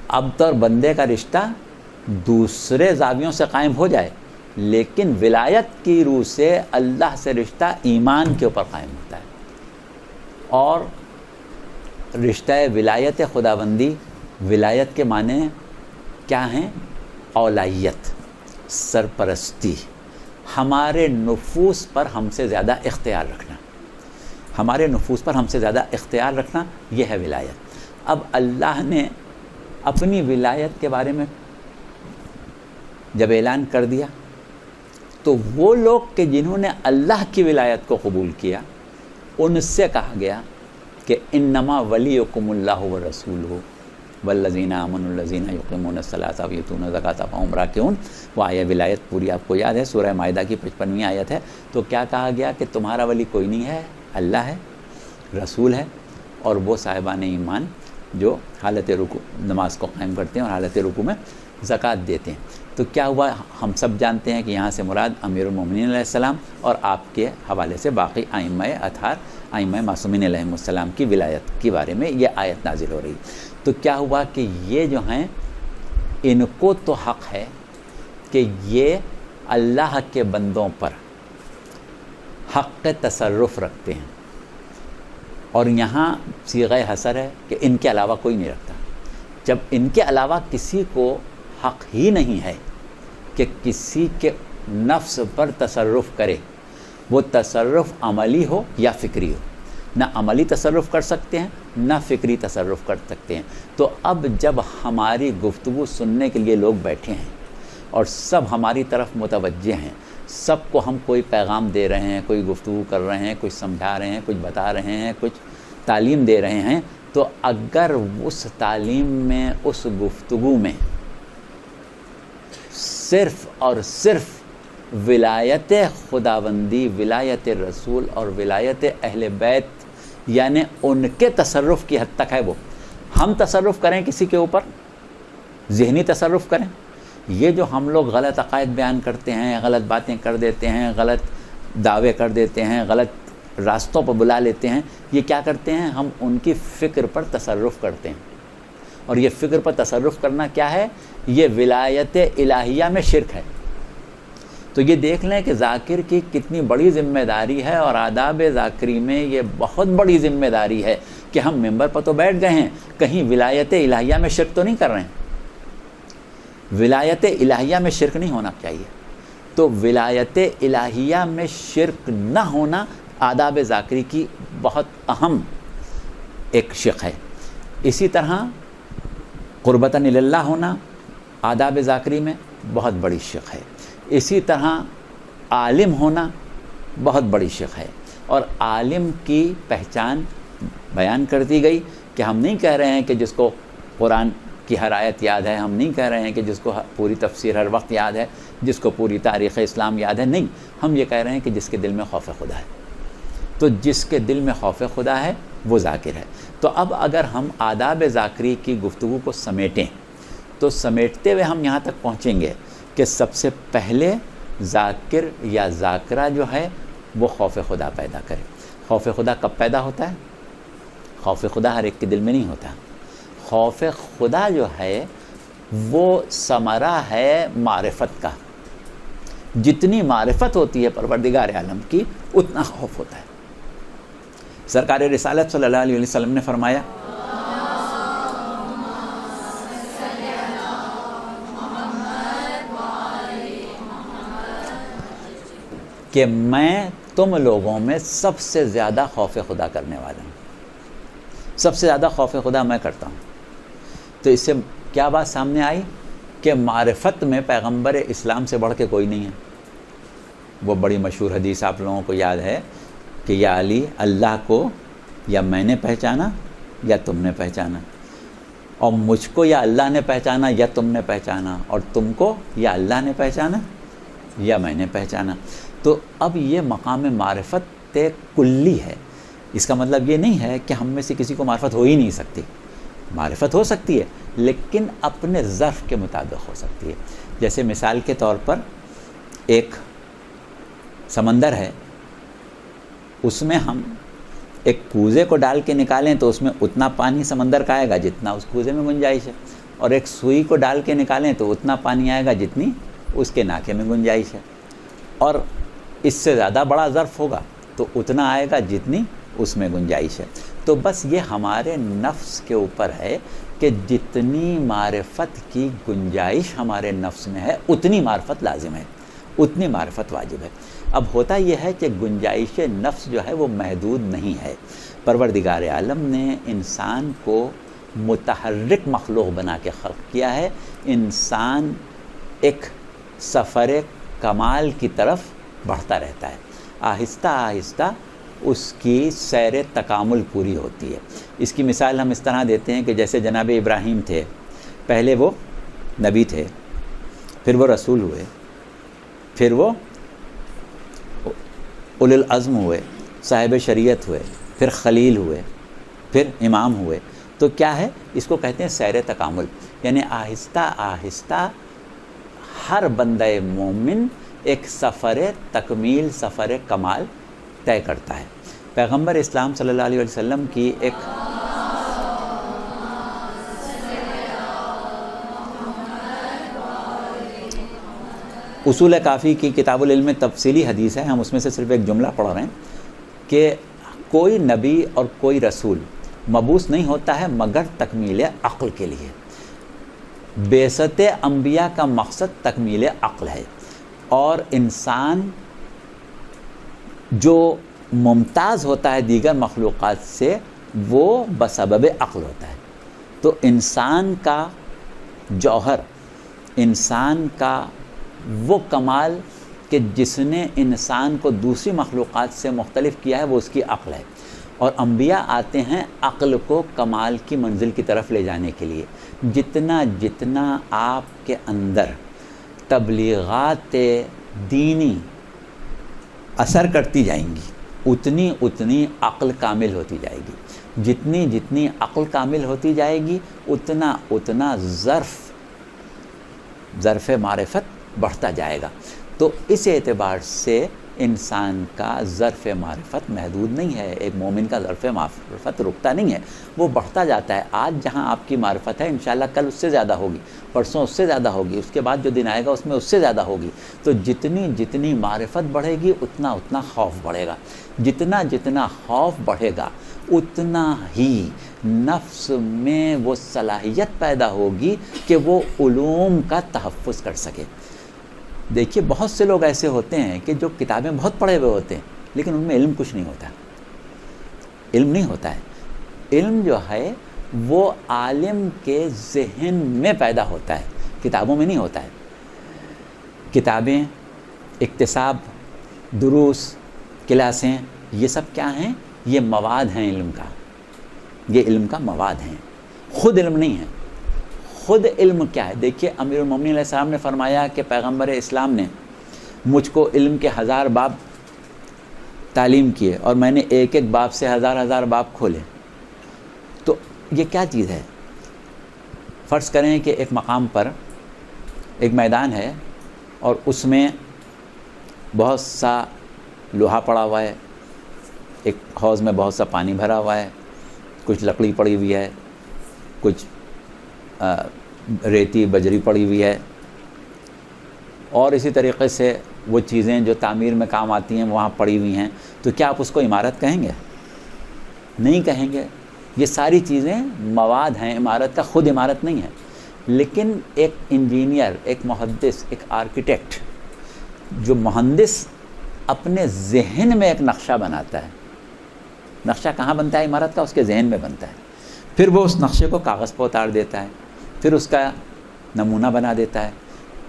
Speaker 3: اب تو بندے کا رشتہ دوسرے زاویوں سے قائم ہو جائے، لیکن ولایت کی روح سے اللہ سے رشتہ ایمان کے اوپر قائم ہوتا ہے۔ اور رشتہ ولایت خداوندی، ولایت کے معنی کیا ہیں؟ اولائیت، سرپرستی، ہمارے نفوس پر ہم سے زیادہ اختیار رکھنا، ہمارے نفوس پر ہم سے زیادہ اختیار رکھنا، یہ ہے ولایت۔ اب اللہ نے اپنی ولایت کے بارے میں جب اعلان کر دیا تو وہ لوگ کہ جنہوں نے اللہ کی ولایت کو قبول کیا، ان سے کہا گیا کہ انما ولیکم اللہ ورسولہ والذین آمنوا الذین یقیمون الصلاۃ ویؤتون الزکاۃ وہم راکعون۔ وہ آیہ ولایت پوری آپ کو یاد ہے، سورہ مائدہ کی 55ویں آیت ہے۔ تو کیا کہا گیا کہ تمہارا ولی کوئی نہیں ہے، اللہ ہے، رسول ہے، اور وہ صاحبان ایمان جو حالت رکوع نماز کو قائم کرتے ہیں اور حالت رکوع میں زکوٰۃ دیتے ہیں۔ تو کیا ہوا؟ ہم سب جانتے ہیں کہ یہاں سے مراد امیر المومنین علیہ السلام اور آپ کے حوالے سے باقی ائمہ اطہار، ائمہ معصومین علیہ السلام کی ولایت کے بارے میں یہ آیت نازل ہو رہی۔ تو کیا ہوا کہ یہ جو ہیں ان کو تو حق ہے کہ یہ اللہ کے بندوں پر حق تصرف رکھتے ہیں، اور یہاں صیغہ حصر ہے کہ ان کے علاوہ کوئی نہیں رکھتا۔ جب ان کے علاوہ کسی کو حق ہی نہیں ہے کہ کسی کے نفس پر تصرف کرے، وہ تصرف عملی ہو یا فکری ہو، نہ عملی تصرف کر سکتے ہیں نہ فکری تصرف کر سکتے ہیں۔ تو اب جب ہماری گفتگو سننے کے لیے لوگ بیٹھے ہیں اور سب ہماری طرف متوجہ ہیں، سب کو ہم کوئی پیغام دے رہے ہیں، کوئی گفتگو کر رہے ہیں، کچھ سمجھا رہے ہیں، کچھ بتا رہے ہیں، کچھ تعلیم دے رہے ہیں، تو اگر اس تعلیم میں، اس گفتگو میں صرف اور صرف ولایت خداوندی، ولایت رسول اور ولایت اہل بیت یعنی ان کے تصرف کی حد تک ہے۔ وہ ہم تصرف کریں کسی کے اوپر، ذہنی تصرف کریں، یہ جو ہم لوگ غلط عقائد بیان کرتے ہیں، غلط باتیں کر دیتے ہیں، غلط دعوے کر دیتے ہیں، غلط راستوں پر بلا لیتے ہیں، یہ کیا کرتے ہیں؟ ہم ان کی فکر پر تصرف کرتے ہیں۔ اور یہ فکر پر تصرف کرنا کیا ہے؟ یہ ولایت الہیہ میں شرک ہے۔ تو یہ دیکھ لیں کہ ذاکر کی کتنی بڑی ذمہ داری ہے، اور آداب ذاکری میں یہ بہت بڑی ذمہ داری ہے کہ ہم ممبر پر تو بیٹھ گئے ہیں، کہیں ولایت الہیہ میں شرک تو نہیں کر رہے ہیں۔ ولایت الہیہ میں شرک نہیں ہونا چاہیے۔ تو ولایت الہیہ میں شرک نہ ہونا آداب ذاکری کی بہت اہم ایک شق ہے۔ اسی طرح قربتاً اللہ ہونا آداب ذاکری میں بہت بڑی شق ہے۔ اسی طرح عالم ہونا بہت بڑی شق ہے، اور عالم کی پہچان بیان کر دی گئی کہ ہم نہیں کہہ رہے ہیں کہ جس کو قرآن کی ہر آیت یاد ہے، ہم نہیں کہہ رہے ہیں کہ جس کو پوری تفسیر ہر وقت یاد ہے، جس کو پوری تاریخ اسلام یاد ہے، نہیں، ہم یہ کہہ رہے ہیں کہ جس کے دل میں خوف خدا ہے۔ تو جس کے دل میں خوف خدا ہے وہ ذاکر ہے۔ تو اب اگر ہم آداب ذاکری کی گفتگو کو سمیٹیں تو سمیٹتے ہوئے ہم یہاں تک پہنچیں گے کہ سب سے پہلے ذاکر یا ذاکرہ جو ہے وہ خوف خدا پیدا کرے۔ خوف خدا کب پیدا ہوتا ہے؟ خوف خدا ہر ایک کے دل میں نہیں ہوتا۔ خوف خدا جو ہے وہ ثمرہ ہے معرفت کا۔ جتنی معرفت ہوتی ہے پروردگار عالم کی اتنا خوف ہوتا ہے۔ سرکار رسالت صلی اللہ علیہ وسلم نے فرمایا کہ میں تم لوگوں میں سب سے زیادہ خوف خدا کرنے والا ہوں، سب سے زیادہ خوف خدا میں کرتا ہوں۔ تو اس سے کیا بات سامنے آئی کہ معرفت میں پیغمبر اسلام سے بڑھ کے کوئی نہیں ہے۔ وہ بڑی مشہور حدیث آپ لوگوں کو یاد ہے کہ یا علی، اللہ کو یا میں نے پہچانا یا تم نے پہچانا، اور مجھ کو یا اللہ نے پہچانا یا تم نے پہچانا، اور تم کو یا اللہ نے پہچانا یا میں نے پہچانا۔ تو اب یہ مقام معرفت کلی ہے۔ اس کا مطلب یہ نہیں ہے کہ ہم میں سے کسی کو معرفت ہو ہی نہیں سکتی۔ معرفت ہو سکتی ہے لیکن اپنے ظرف کے مطابق ہو سکتی ہے۔ جیسے مثال کے طور پر ایک سمندر ہے، اس میں ہم ایک کوزے کو ڈال کے نکالیں تو اس میں اتنا پانی سمندر کا آئے گا جتنا اس کوزے میں گنجائش ہے، اور ایک سوئی کو ڈال کے نکالیں تو اتنا پانی آئے گا جتنی اس کے ناکے میں گنجائش ہے، اور اس سے زیادہ بڑا ظرف ہوگا تو اتنا آئے گا جتنی اس میں گنجائش ہے۔ تو بس یہ ہمارے نفس کے اوپر ہے کہ جتنی معرفت کی گنجائش ہمارے نفس میں ہے اتنی معرفت لازم ہے، اتنی معرفت واجب ہے۔ اب ہوتا یہ ہے کہ گنجائش نفس جو ہے وہ محدود نہیں ہے۔ پروردگار عالم نے انسان کو متحرک مخلوق بنا کے خلق کیا ہے۔ انسان ایک سفر کمال کی طرف بڑھتا رہتا ہے، آہستہ آہستہ اس کی سیر تکامل پوری ہوتی ہے۔ اس کی مثال ہم اس طرح دیتے ہیں کہ جیسے جناب ابراہیم تھے، پہلے وہ نبی تھے، پھر وہ رسول ہوئے، پھر وہ اولو العزم ہوئے، صاحب شریعت ہوئے، پھر خلیل ہوئے، پھر امام ہوئے۔ تو کیا ہے؟ اس کو کہتے ہیں سیر تکامل، یعنی آہستہ آہستہ ہر بندہ مومن ایک سفر تکمیل، سفر کمال طے کرتا ہے۔ پیغمبر اسلام صلی اللہ علیہ وسلم کی ایک اصول کافی کی کتاب العلم میں تفصیلی حدیث ہے، ہم اس میں سے صرف ایک جملہ پڑھ رہے ہیں کہ کوئی نبی اور کوئی رسول مبعوث نہیں ہوتا ہے مگر تکمیل عقل کے لیے۔ بعثت انبیاء کا مقصد تکمیل عقل ہے، اور انسان جو ممتاز ہوتا ہے دیگر مخلوقات سے وہ بسبب عقل ہوتا ہے۔ تو انسان کا جوہر، انسان کا وہ کمال کہ جس نے انسان کو دوسری مخلوقات سے مختلف کیا ہے وہ اس کی عقل ہے، اور انبیاء آتے ہیں عقل کو کمال کی منزل کی طرف لے جانے کے لیے۔ جتنا جتنا آپ کے اندر تبلیغات دینی اثر کرتی جائیں گی اتنی اتنی عقل کامل ہوتی جائے گی. جتنی جتنی عقل کامل ہوتی جائے گی اتنا اتنا ظرف معرفت بڑھتا جائے گا. تو اس اعتبار سے انسان کا ظرف معرفت محدود نہیں ہے. ایک مومن کا ظرف معرفت رکتا نہیں ہے، وہ بڑھتا جاتا ہے. آج جہاں آپ کی معرفت ہے انشاءاللہ کل اس سے زیادہ ہوگی، پرسوں اس سے زیادہ ہوگی، اس کے بعد جو دن آئے گا اس میں اس سے زیادہ ہوگی. تو جتنی جتنی معرفت بڑھے گی اتنا اتنا خوف بڑھے گا. جتنا جتنا خوف بڑھے گا اتنا ہی نفس میں وہ صلاحیت پیدا ہوگی کہ وہ علوم کا تحفظ کر سکے. دیکھیے بہت سے لوگ ایسے ہوتے ہیں کہ جو کتابیں بہت پڑھے ہوئے ہوتے ہیں لیکن ان میں علم کچھ نہیں ہوتا. علم نہیں ہوتا ہے. علم جو ہے وہ عالم کے ذہن میں پیدا ہوتا ہے، کتابوں میں نہیں ہوتا ہے. کتابیں، اکتساب، دروس، کلاسیں، یہ سب کیا ہیں؟ یہ مواد ہیں علم کا. یہ علم کا مواد ہیں، خود علم نہیں ہے. خود علم کیا ہے؟ دیکھیے امیر المومنین علیہ السلام نے فرمایا کہ پیغمبر اسلام نے مجھ کو علم کے 1000 باب تعلیم کیے اور میں نے ایک ایک باب سے 1000 باب کھولے. تو یہ کیا چیز ہے؟ فرض کریں کہ ایک مقام پر ایک میدان ہے اور اس میں بہت سا لوہا پڑا ہوا ہے، ایک حوض میں بہت سا پانی بھرا ہوا ہے، کچھ لکڑی پڑی ہوئی ہے، کچھ ریتی بجری پڑی ہوئی ہے، اور اسی طریقے سے وہ چیزیں جو تعمیر میں کام آتی ہیں وہاں پڑی ہوئی ہیں. تو کیا آپ اس کو عمارت کہیں گے؟ نہیں کہیں گے. یہ ساری چیزیں مواد ہیں عمارت کا، خود عمارت نہیں ہے. لیکن ایک انجینئر، ایک محدث، ایک آرکیٹیکٹ، جو مہندس اپنے ذہن میں ایک نقشہ بناتا ہے. نقشہ کہاں بنتا ہے عمارت کا؟ اس کے ذہن میں بنتا ہے. پھر وہ اس نقشے کو کاغذ پر اتار دیتا ہے، پھر اس کا نمونہ بنا دیتا ہے،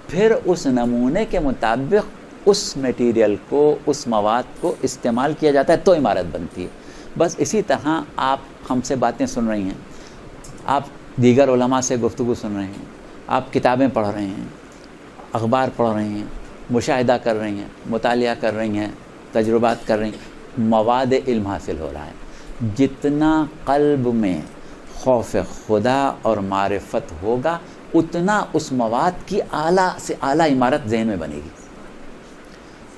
Speaker 3: پھر اس نمونے کے مطابق اس میٹیریل کو، اس مواد کو استعمال کیا جاتا ہے تو عمارت بنتی ہے. بس اسی طرح آپ ہم سے باتیں سن رہی ہیں، آپ دیگر علماء سے گفتگو سن رہے ہیں، آپ کتابیں پڑھ رہے ہیں، اخبار پڑھ رہے ہیں، مشاہدہ کر رہی ہیں، مطالعہ کر رہی ہیں، تجربات کر رہی ہیں، مواد علم حاصل ہو رہا ہے. جتنا قلب میں خوف خدا اور معرفت ہوگا اتنا اس مواد کی اعلیٰ سے اعلیٰ عمارت ذہن میں بنے گی.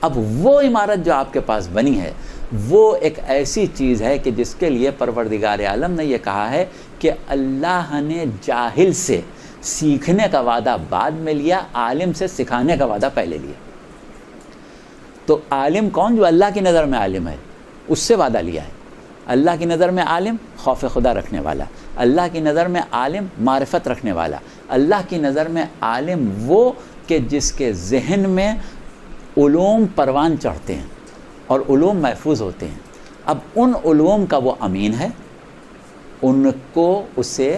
Speaker 3: اب وہ عمارت جو آپ کے پاس بنی ہے وہ ایک ایسی چیز ہے کہ جس کے لیے پروردگار عالم نے یہ کہا ہے کہ اللہ نے جاہل سے سیکھنے کا وعدہ بعد میں لیا، عالم سے سکھانے کا وعدہ پہلے لیا. تو عالم کون؟ جو اللہ کی نظر میں عالم ہے، اس سے وعدہ لیا ہے. اللہ کی نظر میں عالم خوف خدا رکھنے والا، اللہ کی نظر میں عالم معرفت رکھنے والا، اللہ کی نظر میں عالم وہ کہ جس کے ذہن میں علوم پروان چڑھتے ہیں اور علوم محفوظ ہوتے ہیں. اب ان علوم کا وہ امین ہے، ان کو اسے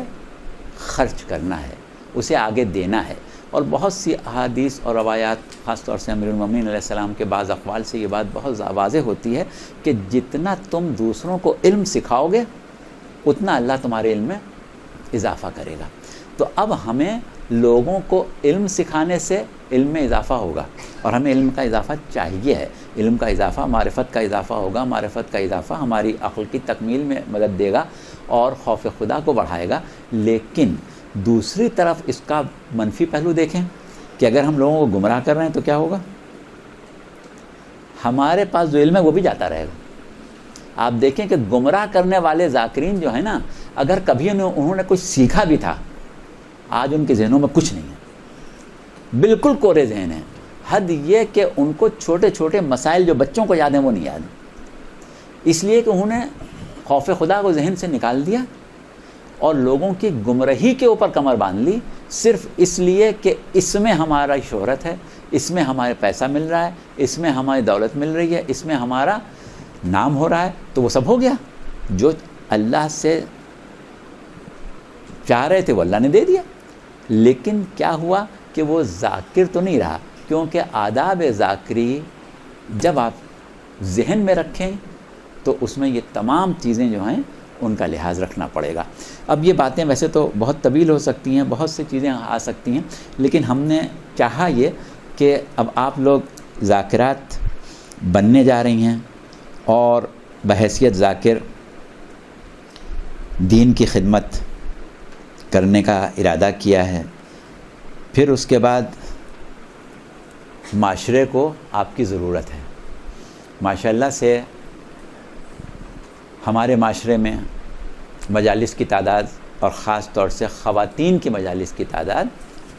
Speaker 3: خرچ کرنا ہے، اسے آگے دینا ہے. اور بہت سی احادیث اور روایات، خاص طور سے امیر المومنین علیہ السلام کے بعض اقوال سے یہ بات بہت واضح ہوتی ہے کہ جتنا تم دوسروں کو علم سکھاؤ گے اتنا اللہ تمہارے علم میں اضافہ کرے گا. تو اب ہمیں لوگوں کو علم سکھانے سے علم میں اضافہ ہوگا، اور ہمیں علم کا اضافہ چاہیے ہے. علم کا اضافہ معرفت کا اضافہ ہوگا، معرفت کا اضافہ ہماری عقل کی تکمیل میں مدد دے گا اور خوف خدا کو بڑھائے گا. لیکن دوسری طرف اس کا منفی پہلو دیکھیں کہ اگر ہم لوگوں کو گمراہ کر رہے ہیں تو کیا ہوگا؟ ہمارے پاس جو علم ہے وہ بھی جاتا رہے گا. آپ دیکھیں کہ گمراہ کرنے والے ذاکرین جو ہیں نا، اگر کبھی انہوں نے کچھ سیکھا بھی تھا، آج ان کے ذہنوں میں کچھ نہیں ہے، بالکل کورے ذہن ہیں. حد یہ کہ ان کو چھوٹے چھوٹے مسائل جو بچوں کو یاد ہیں وہ نہیں یاد ہیں، اس لیے کہ انہوں نے خوف خدا کو ذہن سے نکال دیا اور لوگوں کی گمراہی کے اوپر کمر باندھ لی، صرف اس لیے کہ اس میں ہمارا شہرت ہے، اس میں ہمارے پیسہ مل رہا ہے، اس میں ہماری دولت مل رہی ہے، اس میں ہمارا نام ہو رہا ہے. تو وہ سب ہو گیا. جو اللہ سے چاہ رہے تھے وہ اللہ نے دے دیا. لیکن کیا ہوا کہ وہ ذاکر تو نہیں رہا، کیونکہ آداب ذاکری جب آپ ذہن میں رکھیں تو اس میں یہ تمام چیزیں جو ہیں ان کا لحاظ رکھنا پڑے گا. اب یہ باتیں ویسے تو بہت طویل ہو سکتی ہیں، بہت سی چیزیں آ سکتی ہیں، لیکن ہم نے چاہا یہ کہ اب آپ لوگ ذاکرات بننے جا رہی ہیں اور بحیثیت ذاکر دین کی خدمت کرنے کا ارادہ کیا ہے، پھر اس کے بعد معاشرے کو آپ کی ضرورت ہے۔ ماشاءاللہ سے ہمارے معاشرے میں مجالس کی تعداد اور خاص طور سے خواتین کی مجالس کی تعداد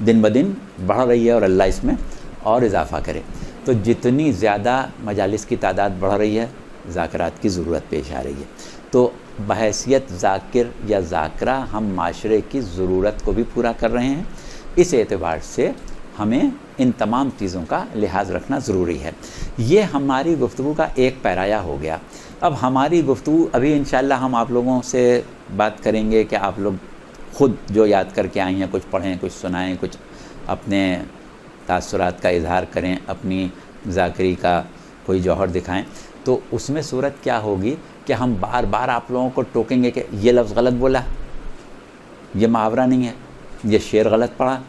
Speaker 3: دن بدن بڑھ رہی ہے، اور اللہ اس میں اور اضافہ کرے۔ تو جتنی زیادہ مجالس کی تعداد بڑھ رہی ہے، ذاکرات کی ضرورت پیش آ رہی ہے۔ تو بحیثیت ذاکر یا ذاکرہ ہم معاشرے کی ضرورت کو بھی پورا کر رہے ہیں۔ اس اعتبار سے ہمیں ان تمام چیزوں کا لحاظ رکھنا ضروری ہے۔ یہ ہماری گفتگو کا ایک پیرایا ہو گیا۔ اب ہماری گفتگو ابھی انشاءاللہ ہم آپ لوگوں سے بات کریں گے کہ آپ لوگ خود جو یاد کر کے آئی ہیں کچھ پڑھیں، کچھ سنائیں، کچھ اپنے تاثرات کا اظہار کریں، اپنی ذاکری کا کوئی جوہر دکھائیں۔ تو اس میں صورت کیا ہوگی کہ ہم بار بار آپ لوگوں کو ٹوکیں گے کہ یہ لفظ غلط بولا، یہ محاورہ نہیں ہے، یہ شعر غلط پڑھا،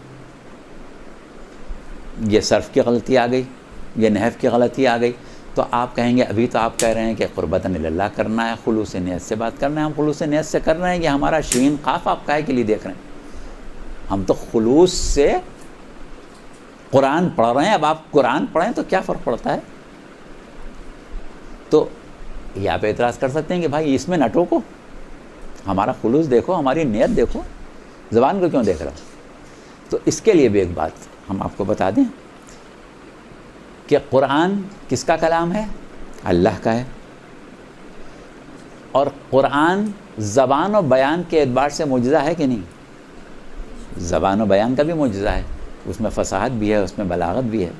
Speaker 3: یہ صرف کی غلطی آ گئی، یہ نحو کی غلطی آ گئی۔ تو آپ کہیں گے ابھی تو آپ کہہ رہے ہیں کہ قربتاً اللہ کرنا ہے، خلوص نیت سے بات کرنا ہے۔ ہم خلوص نیت سے کر رہے ہیں کہ ہمارا شین قاف آپ کاہے کے لیے دیکھ رہے ہیں؟ ہم تو خلوص سے قرآن پڑھ رہے ہیں۔ اب آپ قرآن پڑھیں تو کیا فرق پڑتا ہے؟ تو یہ آپ اعتراض کر سکتے ہیں کہ بھائی اس میں نہ ٹوکو، ہمارا خلوص دیکھو، ہماری نیت دیکھو، زبان کو کیوں دیکھ رہا ہو؟ تو اس کے لیے بھی ایک بات ہم آپ کو بتا دیں کہ قرآن کس کا کلام ہے؟ اللہ کا ہے۔ اور قرآن زبان و بیان کے اعتبار سے معجزہ ہے کہ نہیں؟ زبان و بیان کا بھی معجزہ ہے، اس میں فصاحت بھی ہے، اس میں بلاغت بھی ہے،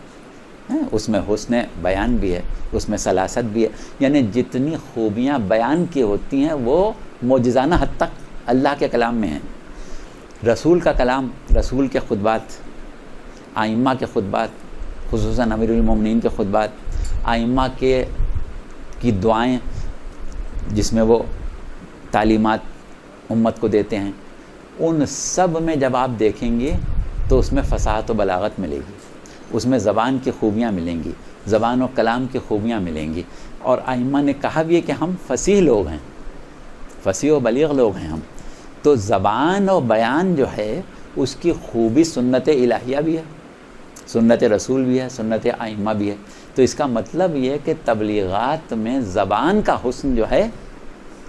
Speaker 3: اس میں حسن بیان بھی ہے، اس میں سلاست بھی ہے۔ یعنی جتنی خوبیاں بیان کی ہوتی ہیں وہ معجزانہ حد تک اللہ کے کلام میں ہیں۔ رسول کا کلام، رسول کے خطبات، ائمہ کے خطبات، خصوصاً امیر المومنین کے خطبات، ائمہ کی دعائیں جس میں وہ تعلیمات امت کو دیتے ہیں، ان سب میں جب آپ دیکھیں گے تو اس میں فصاحت و بلاغت ملے گی، اس میں زبان کی خوبیاں ملیں گی، زبان و کلام کی خوبیاں ملیں گی۔ اور ائمہ نے کہا بھی ہے کہ ہم فصیح لوگ ہیں، فصیح و بلیغ لوگ ہیں ہم۔ تو زبان و بیان جو ہے اس کی خوبی سنت الہیہ بھی ہے، سنت رسول بھی ہے، سنت ائمہ بھی ہے۔ تو اس کا مطلب یہ ہے کہ تبلیغات میں زبان کا حسن جو ہے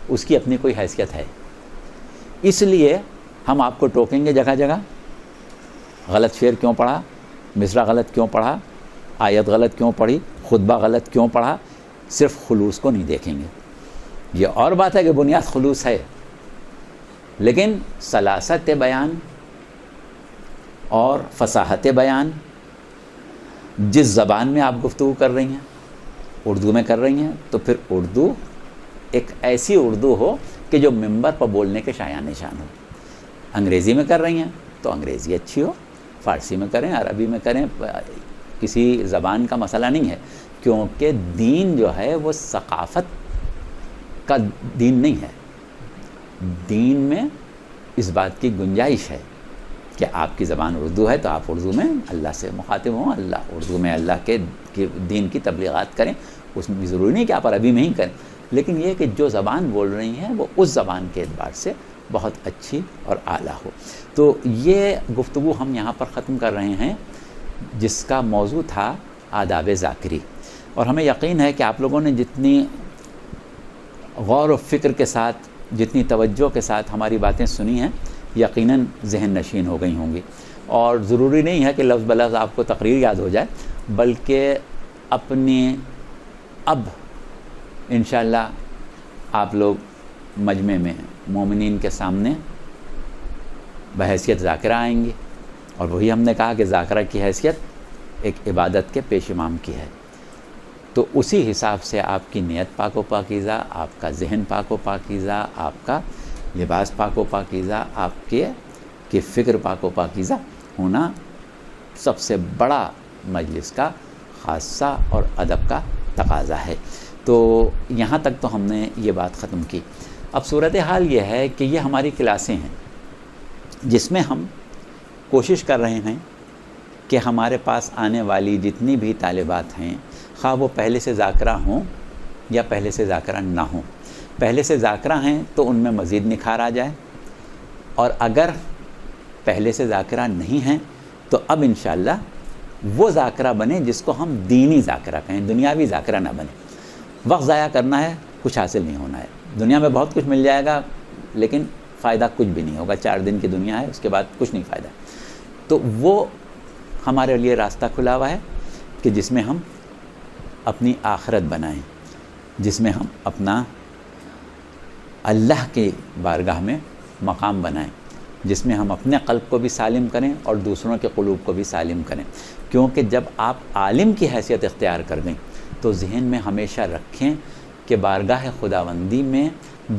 Speaker 3: اس کی اپنی کوئی حیثیت ہے۔ اس لیے ہم آپ کو ٹوکیں گے جگہ جگہ، غلط شعر کیوں پڑھا، مصرع غلط کیوں پڑھا، آیت غلط کیوں پڑھی، خطبہ غلط کیوں پڑھا۔ صرف خلوص کو نہیں دیکھیں گے۔ یہ اور بات ہے کہ بنیاد خلوص ہے، لیکن سلاست بیان اور فصاحت بیان جس زبان میں آپ گفتگو کر رہی ہیں، اردو میں کر رہی ہیں، تو پھر اردو ایک ایسی اردو ہو کہ جو منبر پر بولنے کے شایان نشان ہو۔ انگریزی میں کر رہی ہیں تو انگریزی اچھی ہو، فارسی میں کریں، عربی میں کریں، کسی زبان کا مسئلہ نہیں ہے، کیونکہ دین جو ہے وہ ثقافت کا دین نہیں ہے۔ دین میں اس بات کی گنجائش ہے کہ آپ کی زبان اردو ہے تو آپ اردو میں اللہ سے مخاطب ہوں، اردو میں اللہ کے دین کی تبلیغات کریں۔ اس میں بھی ضروری نہیں کہ آپ عربی میں ہی کریں، لیکن یہ کہ جو زبان بول رہی ہیں وہ اس زبان کے اعتبار سے بہت اچھی اور اعلیٰ ہو۔ تو یہ گفتگو ہم یہاں پر ختم کر رہے ہیں جس کا موضوع تھا آداب ذاکری۔ اور ہمیں یقین ہے کہ آپ لوگوں نے جتنی غور و فکر کے ساتھ، جتنی توجہ کے ساتھ ہماری باتیں سنی ہیں، یقیناً ذہن نشین ہو گئی ہوں گی۔ اور ضروری نہیں ہے کہ لفظ بلفظ آپ کو تقریر یاد ہو جائے، بلکہ اپنی اب انشاءاللہ آپ لوگ مجمع میں مومنین کے سامنے بحیثیت ذاکرہ آئیں گے، اور وہی ہم نے کہا کہ ذاکرہ کی حیثیت ایک عبادت کے پیش امام کی ہے۔ تو اسی حساب سے آپ کی نیت پاک و پاکیزہ، آپ کا ذہن پاک و پاکیزہ، آپ کا لباس پاک و پاکیزہ، آپ کی فکر پاک و پاکیزہ ہونا سب سے بڑا مجلس کا خاصہ اور ادب کا تقاضا ہے۔ تو یہاں تک تو ہم نے یہ بات ختم کی۔ اب صورتحال یہ ہے کہ یہ ہماری کلاسیں ہیں جس میں ہم کوشش کر رہے ہیں کہ ہمارے پاس آنے والی جتنی بھی طالبات ہیں، خواہ وہ پہلے سے ذاکرہ ہوں یا پہلے سے ذاکرہ نہ ہوں، پہلے سے ذاکرہ ہیں تو ان میں مزید نکھار آ جائے، اور اگر پہلے سے ذاکرہ نہیں ہیں تو اب انشاءاللہ وہ ذاکرہ بنے جس کو ہم دینی ذاکرہ کہیں، دنیاوی ذاکرہ نہ بنے۔ وقت ضائع کرنا ہے، کچھ حاصل نہیں ہونا ہے، دنیا میں بہت کچھ مل جائے گا لیکن فائدہ کچھ بھی نہیں ہوگا، 4 دن کی دنیا ہے، اس کے بعد کچھ نہیں فائدہ۔ تو وہ ہمارے لیے راستہ کھلا ہوا ہے کہ جس میں ہم اپنی آخرت بنائیں، جس میں ہم اپنا اللہ کی بارگاہ میں مقام بنائیں، جس میں ہم اپنے قلب کو بھی سالم کریں اور دوسروں کے قلوب کو بھی سالم کریں، کیونکہ جب آپ عالم کی حیثیت اختیار کر گئیں تو ذہن میں ہمیشہ رکھیں کہ بارگاہ خداوندی میں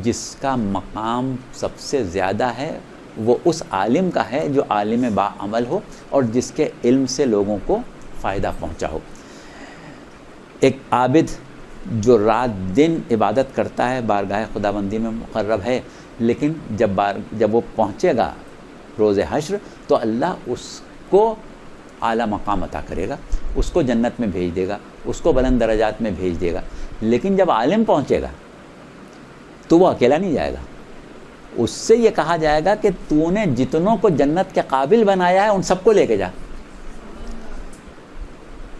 Speaker 3: جس کا مقام سب سے زیادہ ہے وہ اس عالم کا ہے جو عالم باعمل ہو اور جس کے علم سے لوگوں کو فائدہ پہنچا ہو۔ ایک عابد جو رات دن عبادت کرتا ہے بارگاہ خداوندی میں مقرب ہے، لیکن جب وہ پہنچے گا روز حشر تو اللہ اس کو اعلیٰ مقام عطا کرے گا، اس کو جنت میں بھیج دے گا، اس کو بلند درجات میں بھیج دے گا۔ لیکن جب عالم پہنچے گا تو وہ اکیلا نہیں جائے گا، اس سے یہ کہا جائے گا کہ تو نے جتنوں کو جنت کے قابل بنایا ہے ان سب کو لے کے جا،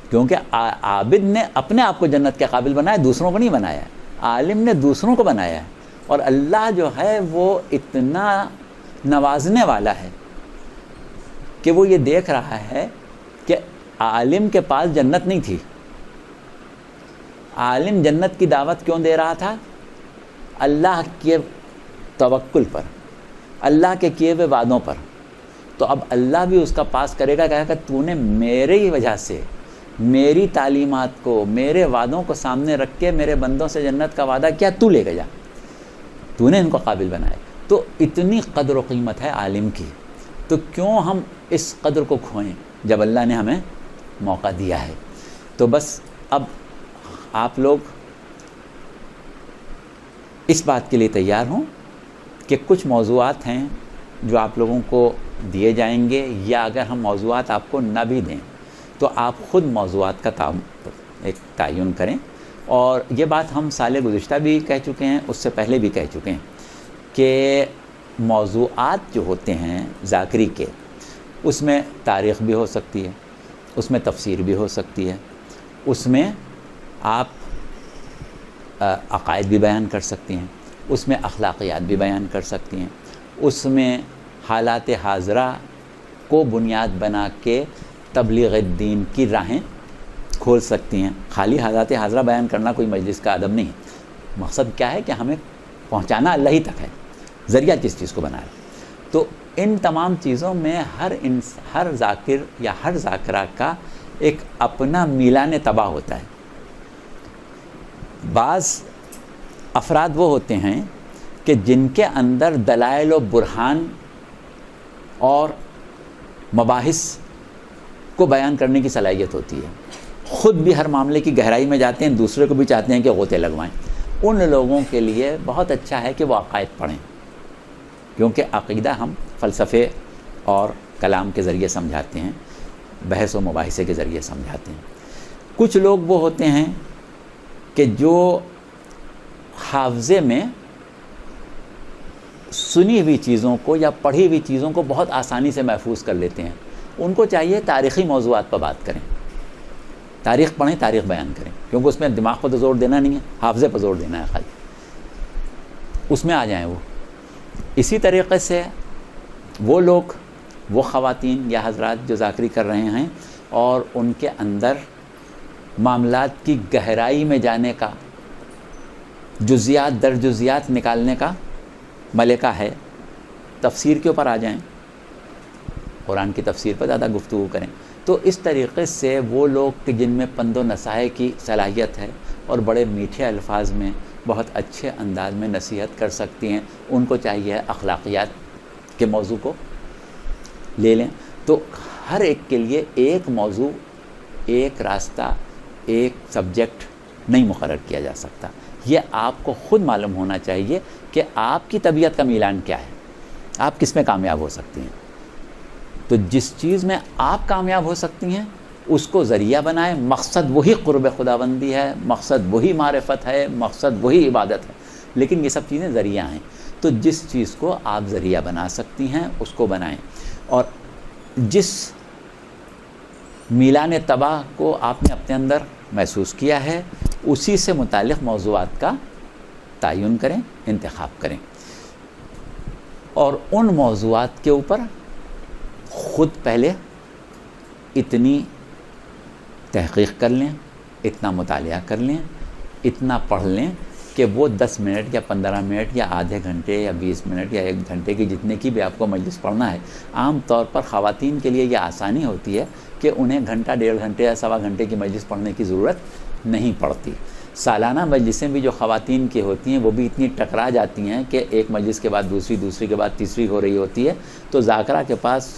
Speaker 3: کیونکہ عابد نے اپنے آپ کو جنت کے قابل بنایا، دوسروں کو نہیں بنایا، عالم نے دوسروں کو بنایا ہے۔ اور اللہ جو ہے وہ اتنا نوازنے والا ہے کہ وہ یہ دیکھ رہا ہے کہ عالم کے پاس جنت نہیں تھی، عالم جنت کی دعوت کیوں دے رہا تھا؟ اللہ کے توکل پر، اللہ کے کیے ہوئے وعدوں پر۔ تو اب اللہ بھی اس کا پاس کرے گا، کہے گا تو نے میرے ہی وجہ سے میری تعلیمات کو، میرے وعدوں کو سامنے رکھ کے میرے بندوں سے جنت کا وعدہ کیا، تو لے کے جا، تو نے ان کو قابل بنایا۔ تو اتنی قدر و قیمت ہے عالم کی، تو کیوں ہم اس قدر کو کھوئیں جب اللہ نے ہمیں موقع دیا ہے؟ تو بس اب آپ لوگ اس بات کے لیے تیار ہوں کہ کچھ موضوعات ہیں جو آپ لوگوں کو دیے جائیں گے، یا اگر ہم موضوعات آپ کو نہ بھی دیں تو آپ خود موضوعات کا ایک تعین کریں۔ اور یہ بات ہم سال گزشتہ بھی کہہ چکے ہیں، اس سے پہلے بھی کہہ چکے ہیں کہ موضوعات جو ہوتے ہیں ذاکری کے، اس میں تاریخ بھی ہو سکتی ہے، اس میں تفسیر بھی ہو سکتی ہے، اس میں آپ عقائد بھی بیان کر سکتی ہیں، اس میں اخلاقیات بھی بیان کر سکتی ہیں، اس میں حالات حاضرہ کو بنیاد بنا کے تبلیغ الدین کی راہیں کھول سکتی ہیں۔ خالی حالات حاضرہ بیان کرنا کوئی مجلس کا ادب نہیں، مقصد کیا ہے کہ ہمیں پہنچانا اللہ ہی تک ہے، ذریعہ کس چیز کو بنا ہے۔ تو ان تمام چیزوں میں ہر ذاکر یا ہر ذاکرہ کا ایک اپنا میلان طبع ہوتا ہے۔ بعض افراد وہ ہوتے ہیں کہ جن کے اندر دلائل و برہان اور مباحث کو بیان کرنے کی صلاحیت ہوتی ہے، خود بھی ہر معاملے کی گہرائی میں جاتے ہیں، دوسرے کو بھی چاہتے ہیں کہ غوطے لگوائیں۔ ان لوگوں کے لیے بہت اچھا ہے کہ وہ عقائد پڑھیں، کیونکہ عقیدہ ہم فلسفے اور کلام کے ذریعے سمجھاتے ہیں، بحث و مباحثے کے ذریعے سمجھاتے ہیں۔ کچھ لوگ وہ ہوتے ہیں کہ جو حافظے میں سنی ہوئی چیزوں کو یا پڑھی ہوئی چیزوں کو بہت آسانی سے محفوظ کر لیتے ہیں، ان کو چاہیے تاریخی موضوعات پر بات کریں، تاریخ پڑھیں، تاریخ بیان کریں، کیونکہ اس میں دماغ کو تو زور دینا نہیں ہے، حافظے پر زور دینا ہے خالی، اس میں آ جائیں وہ۔ اسی طریقے سے وہ لوگ، وہ خواتین یا حضرات جو ذاکری کر رہے ہیں اور ان کے اندر معاملات کی گہرائی میں جانے کا، جزیات در جزیات نکالنے کا ملکہ ہے، تفسیر کے اوپر آ جائیں، قرآن کی تفسیر پر زیادہ گفتگو کریں۔ تو اس طریقے سے وہ لوگ کہ جن میں پند و نصیحت کی صلاحیت ہے اور بڑے میٹھے الفاظ میں بہت اچھے انداز میں نصیحت کر سکتی ہیں، ان کو چاہیے اخلاقیات کے موضوع کو لے لیں۔ تو ہر ایک کے لیے ایک موضوع، ایک راستہ، ایک سبجیکٹ نہیں مقرر کیا جا سکتا۔ یہ آپ کو خود معلوم ہونا چاہیے کہ آپ کی طبیعت کا میلان کیا ہے، آپ کس میں کامیاب ہو سکتے ہیں۔ تو جس چیز میں آپ کامیاب ہو سکتی ہیں اس کو ذریعہ بنائیں. مقصد وہی قرب خداوندی ہے، مقصد وہی معرفت ہے، مقصد وہی عبادت ہے، لیکن یہ سب چیزیں ذریعہ ہیں. تو جس چیز کو آپ ذریعہ بنا سکتی ہیں اس کو بنائیں. اور جس میلان طبع کو آپ نے اپنے اندر محسوس کیا ہے اسی سے متعلق موضوعات کا تعین کریں، انتخاب کریں، اور ان موضوعات کے اوپر خود پہلے اتنی تحقیق کر لیں، اتنا مطالعہ کر لیں، اتنا پڑھ لیں کہ وہ 10 منٹ یا 15 منٹ یا آدھے گھنٹے یا 20 منٹ یا 1 گھنٹے کی جتنے کی بھی آپ کو مجلس پڑھنا ہے. عام طور پر خواتین کے لیے یہ آسانی ہوتی ہے کہ انہیں گھنٹہ 1.5 گھنٹے یا 1.25 گھنٹے کی مجلس پڑھنے کی ضرورت نہیں پڑتی. سالانہ مجلسیں بھی جو خواتین کی ہوتی ہیں وہ بھی اتنی ٹکرا جاتی ہیں کہ ایک مجلس کے بعد دوسری، دوسری کے بعد تیسری ہو رہی ہوتی ہے. تو ذاکرہ کے پاس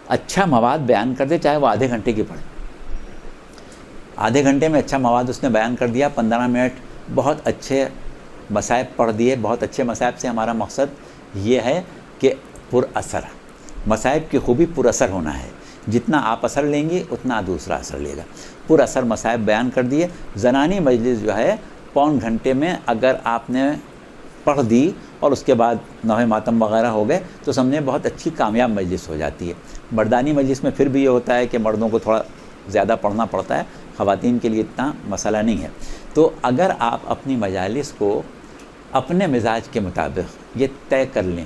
Speaker 3: اچھا مواد بیان کر دے، چاہے وہ آدھے گھنٹے کی پڑھے. آدھے گھنٹے میں اچھا مواد اس نے بیان کر دیا، 15 منٹ بہت اچھے مصائب پڑھ دیے. بہت اچھے مصائب سے ہمارا مقصد یہ ہے کہ پر اثر، مصائب کی خوبی پر اثر ہونا ہے. جتنا آپ اثر لیں گی اتنا دوسرا اثر لے گا. پر اثر مصائب بیان کر دیے. زنانی مجلس جو ہے 1.25 گھنٹے میں اگر آپ نے پڑھ دی اور اس کے بعد نوحہ ماتم وغیرہ ہو گئے تو سمجھیں بہت اچھی کامیاب مجلس ہو جاتی ہے. مردانی مجلس میں پھر بھی یہ ہوتا ہے کہ مردوں کو تھوڑا زیادہ پڑھنا پڑتا ہے، خواتین کے لیے اتنا مسئلہ نہیں ہے. تو اگر آپ اپنی مجالس کو اپنے مزاج کے مطابق یہ طے کر لیں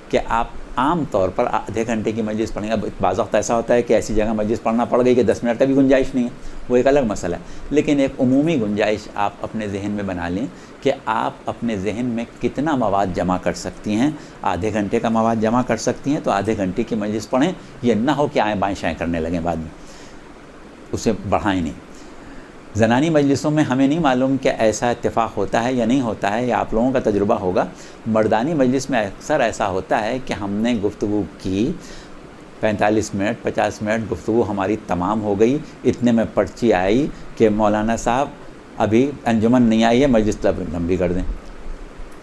Speaker 3: کہ آپ عام طور پر آدھے گھنٹے کی مجلس پڑھیں گے. اب بعض وقت ایسا ہوتا ہے کہ ایسی جگہ مجلس پڑھنا پڑ گئی کہ 10 منٹ کا بھی گنجائش نہیں ہے، وہ ایک الگ مسئلہ ہے. لیکن ایک عمومی گنجائش آپ اپنے ذہن میں بنا لیں کہ آپ اپنے ذہن میں کتنا مواد جمع کر سکتی ہیں. آدھے گھنٹے کا مواد جمع کر سکتی ہیں تو آدھے گھنٹے کی مجلس پڑھیں. یہ نہ ہو کہ آئیں بائیں شائیں کرنے لگیں بعد میں، اسے بڑھائیں نہیں. زنانی مجلسوں میں ہمیں نہیں معلوم کہ ایسا اتفاق ہوتا ہے یا نہیں ہوتا ہے، یا آپ لوگوں کا تجربہ ہوگا. مردانی مجلس میں اکثر ایسا ہوتا ہے کہ ہم نے گفتگو کی، 45 منٹ 50 منٹ گفتگو ہماری تمام ہو گئی، اتنے میں پرچی آئی کہ مولانا صاحب ابھی انجمن نہیں آئی ہے، مجلس لمبی کر دیں.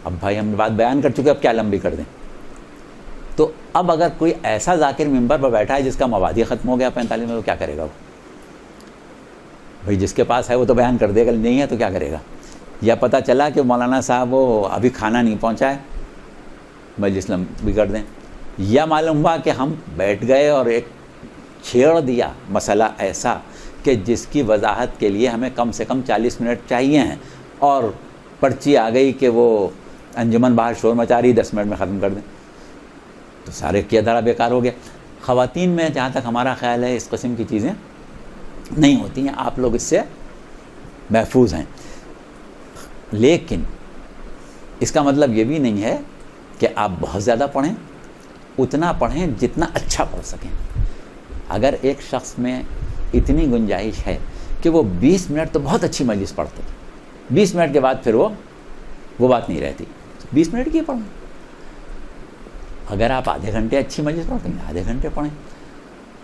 Speaker 3: اب بھائی ہم نے بات بیان کر چکے، اب کیا لمبی کر دیں؟ تو اب اگر کوئی ایسا ذاکر ممبر پر بیٹھا ہے جس کا مواد ہی ختم ہو گیا 45 میں، تو کیا کرے گا وہ؟ بھئی جس کے پاس ہے وہ تو بیان کر دے گا، نہیں ہے تو کیا کرے گا؟ یا پتہ چلا کہ مولانا صاحب وہ ابھی کھانا نہیں پہنچا ہے، مجلس لمبی کر دیں. یا معلوم ہوا کہ ہم بیٹھ گئے اور ایک چھیڑ دیا مسئلہ ایسا کہ جس کی وضاحت کے لیے ہمیں کم سے کم 40 منٹ چاہیے ہیں، اور پرچی آ گئی کہ وہ انجمن باہر شور مچا رہی، 10 منٹ میں ختم کر دیں، تو سارے کیا دھرا بیکار ہو گیا. خواتین میں جہاں تک ہمارا خیال ہے اس قسم کی چیزیں نہیں ہوتی ہیں، آپ لوگ اس سے محفوظ ہیں. لیکن اس کا مطلب یہ بھی نہیں ہے کہ آپ بہت زیادہ پڑھیں. اتنا پڑھیں جتنا اچھا پڑھ سکیں. اگر ایک شخص میں اتنی گنجائش ہے کہ وہ 20 منٹ تو بہت اچھی مجلس پڑھتے، 20 منٹ کے بعد پھر وہ بات نہیں رہتی، 20 منٹ کی پڑھیں. اگر آپ آدھے گھنٹے اچھی مجلس پڑھتے ہیں، آدھے گھنٹے پڑھیں.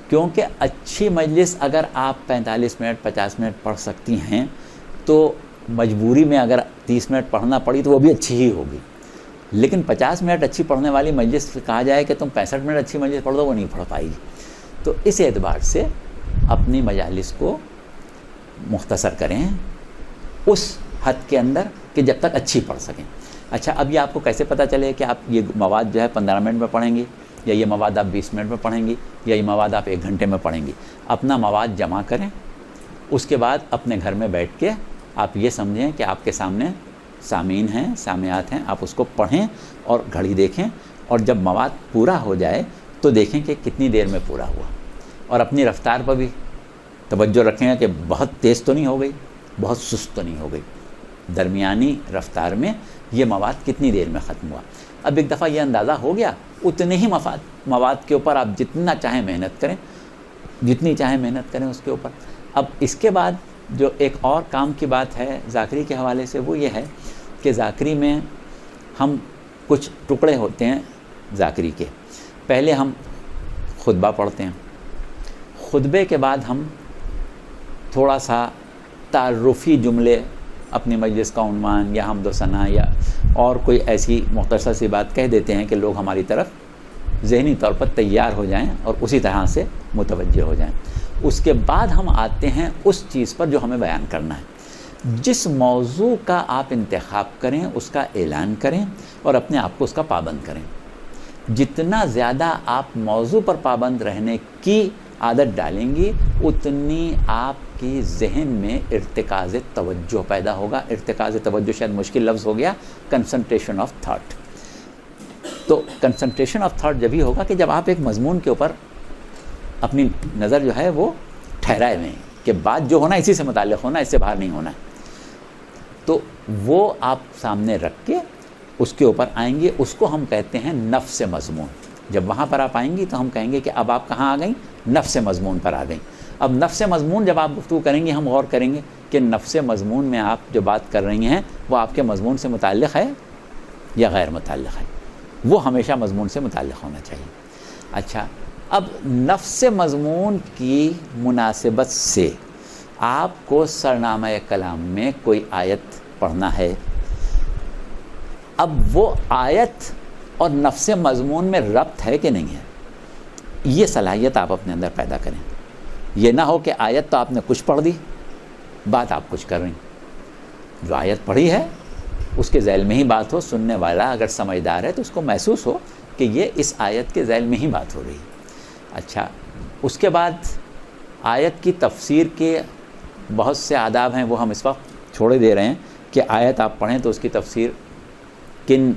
Speaker 3: کیونکہ اچھی مجلس اگر آپ 45 منٹ 50 منٹ پڑھ سکتی ہیں تو مجبوری میں اگر 30 منٹ پڑھنا پڑی تو وہ بھی اچھی ہی ہوگی. لیکن 50 منٹ اچھی پڑھنے والی مجلس کہا جائے کہ تم 65 منٹ اچھی مجلس پڑھ دو، وہ نہیں پڑھ پائے گی. تو اس اعتبار سے اپنی مجالس کو مختصر کریں اس حد کے اندر کہ جب تک اچھی پڑھ سکیں. اچھا، اب یہ آپ کو کیسے پتہ چلے کہ آپ یہ مواد جو ہے 15 منٹ میں پڑھیں گی، یا یہ مواد آپ 20 منٹ میں پڑھیں گی، یا یہ مواد آپ 1 گھنٹے میں پڑھیں گی؟ اپنا مواد جمع کریں. اس کے بعد اپنے گھر میں بیٹھ کے آپ یہ سمجھیں کہ آپ کے سامنے سامعین ہیں، سامعات ہیں، آپ اس کو پڑھیں اور گھڑی دیکھیں، اور جب مواد پورا ہو جائے تو دیکھیں کہ کتنی دیر میں پورا ہوا. اور اپنی رفتار پر بھی توجہ رکھیں کہ بہت تیز تو نہیں ہو گئی، بہت سست تو نہیں ہو گئی، درمیانی رفتار میں یہ مواد کتنی دیر میں ختم ہوا. اب ایک دفعہ یہ اندازہ ہو گیا، اتنے ہی مواد کے اوپر آپ جتنا چاہیں محنت کریں، جتنی چاہیں محنت کریں اس کے اوپر. اب اس کے بعد جو ایک اور کام کی بات ہے ذاکری کے حوالے سے، وہ یہ ہے کہ ذاکری میں ہم کچھ ٹکڑے ہوتے ہیں ذاکری کے. پہلے ہم خطبہ پڑھتے ہیں، خطبے کے بعد ہم تھوڑا سا تعارفی جملے، اپنی مجلس کا عنوان یا حمد و ثنا یا اور کوئی ایسی مختصر سی بات کہہ دیتے ہیں کہ لوگ ہماری طرف ذہنی طور پر تیار ہو جائیں اور اسی طرح سے متوجہ ہو جائیں. اس کے بعد ہم آتے ہیں اس چیز پر جو ہمیں بیان کرنا ہے. جس موضوع کا آپ انتخاب کریں اس کا اعلان کریں اور اپنے آپ کو اس کا پابند کریں. جتنا زیادہ آپ موضوع پر پابند رہنے کی عادت ڈالیں گی اتنی آپ کی ذہن میں ارتکاز توجہ پیدا ہوگا. ارتکاز توجہ شاید مشکل لفظ ہو گیا. Concentration of thought. تو کنسنٹریشن آف تھاٹ جب ہی ہوگا کہ جب آپ ایک مضمون کے اوپر اپنی نظر جو ہے وہ ٹھہرائے ہوئے ہیں کہ بات جو ہونا اسی سے متعلق ہونا, اس سے باہر نہیں ہونا. تو وہ آپ سامنے رکھ کے اس کے اوپر آئیں گے. اس کو ہم کہتے ہیں نفس مضمون. جب وہاں پر آپ آئیں گی تو ہم کہیں گے کہ اب آپ کہاں آ گئیں؟ نفس مضمون پر آ گئیں. اب نفس مضمون جب آپ گفتگو کریں گے ہم غور کریں گے کہ نفس مضمون میں آپ جو بات کر رہی ہیں وہ آپ کے مضمون سے متعلق ہے یا غیر متعلق ہے. وہ ہمیشہ مضمون سے متعلق ہونا چاہیے. اچھا, اب نفس مضمون کی مناسبت سے آپ کو سرنامہ کلام میں کوئی آیت پڑھنا ہے. اب وہ آیت اور نفس مضمون میں ربط ہے کہ نہیں ہے, یہ صلاحیت آپ اپنے اندر پیدا کریں. یہ نہ ہو کہ آیت تو آپ نے کچھ پڑھ دی, بات آپ کچھ کر رہی. جو آیت پڑھی ہے اس کے ذیل میں ہی بات ہو. سننے والا اگر سمجھدار ہے تو اس کو محسوس ہو کہ یہ اس آیت کے ذیل میں ہی بات ہو رہی ہے. اچھا, اس کے بعد آیت کی تفسیر کے بہت سے آداب ہیں, وہ ہم اس وقت چھوڑے دے رہے ہیں کہ آیت آپ پڑھیں تو اس کی تفسیر کن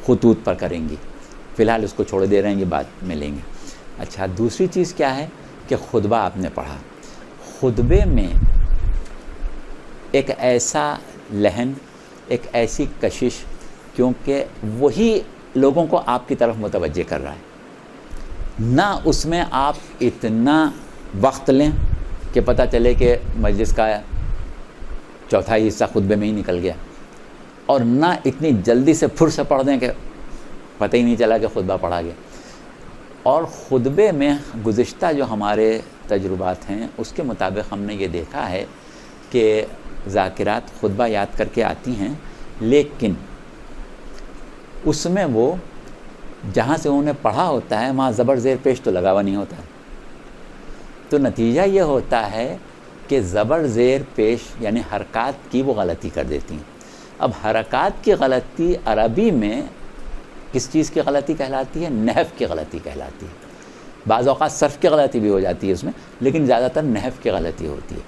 Speaker 3: خطوط پر کریں گی. فی الحال اس کو چھوڑے دے رہے ہیں, یہ بات میں لیں گے. اچھا, دوسری چیز کیا ہے کہ خطبہ آپ نے پڑھا. خطبے میں ایک ایسا لحن, ایک ایسی کشش, کیونکہ وہی لوگوں کو آپ کی طرف متوجہ کر رہا ہے. نہ اس میں آپ اتنا وقت لیں کہ پتہ چلے کہ مجلس کا چوتھائی حصہ خطبے میں ہی نکل گیا, اور نہ اتنی جلدی سے پھر سے پڑھ دیں کہ پتہ ہی نہیں چلا کہ خطبہ پڑھا گیا. اور خطبے میں گزشتہ جو ہمارے تجربات ہیں اس کے مطابق ہم نے یہ دیکھا ہے کہ ذاکرات خطبہ یاد کر کے آتی ہیں, لیکن اس میں وہ جہاں سے انہوں نے پڑھا ہوتا ہے وہاں زبر زیر پیش تو لگا ہوا نہیں ہوتا. تو نتیجہ یہ ہوتا ہے کہ زبر زیر پیش یعنی حرکات کی وہ غلطی کر دیتی ہیں. اب حرکات کی غلطی عربی میں کس چیز کی غلطی کہلاتی ہے؟ نحو کی غلطی کہلاتی ہے. بعض اوقات صرف کی غلطی بھی ہو جاتی ہے اس میں, لیکن زیادہ تر نحو کی غلطی ہوتی ہے.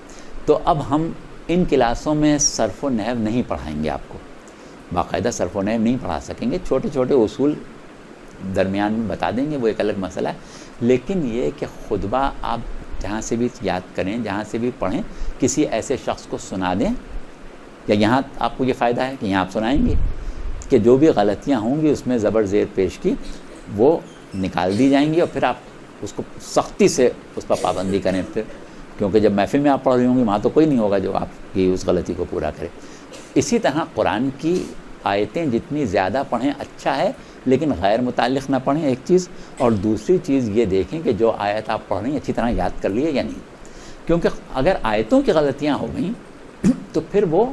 Speaker 3: تو اب ہم ان کلاسوں میں صرف و نحو نہیں پڑھائیں گے, آپ کو باقاعدہ صرف و نحو نہیں پڑھا سکیں گے. چھوٹے چھوٹے اصول درمیان میں بتا دیں گے, وہ ایک الگ مسئلہ ہے. لیکن یہ کہ خطبہ آپ جہاں سے بھی یاد کریں, جہاں سے بھی پڑھیں, کسی ایسے شخص کو سنا دیں. یا یہاں آپ کو یہ فائدہ ہے کہ یہاں آپ سنائیں گے کہ جو بھی غلطیاں ہوں گی اس میں زبر زیر پیش کی وہ نکال دی جائیں گی, اور پھر آپ اس کو سختی سے اس پر پابندی کریں. پھر کیونکہ جب محفل میں آپ پڑھ رہی ہوں گی وہاں تو کوئی نہیں ہوگا جو آپ کی اس غلطی کو پورا کرے. اسی طرح قرآن کی آیتیں جتنی زیادہ پڑھیں اچھا ہے, لیکن غیر متعلق نہ پڑھیں, ایک چیز. اور دوسری چیز یہ دیکھیں کہ جو آیت آپ پڑھ رہی ہیں اچھی طرح یاد کر لی ہے یا نہیں. کیونکہ اگر آیتوں کی غلطیاں ہو گئیں تو پھر وہ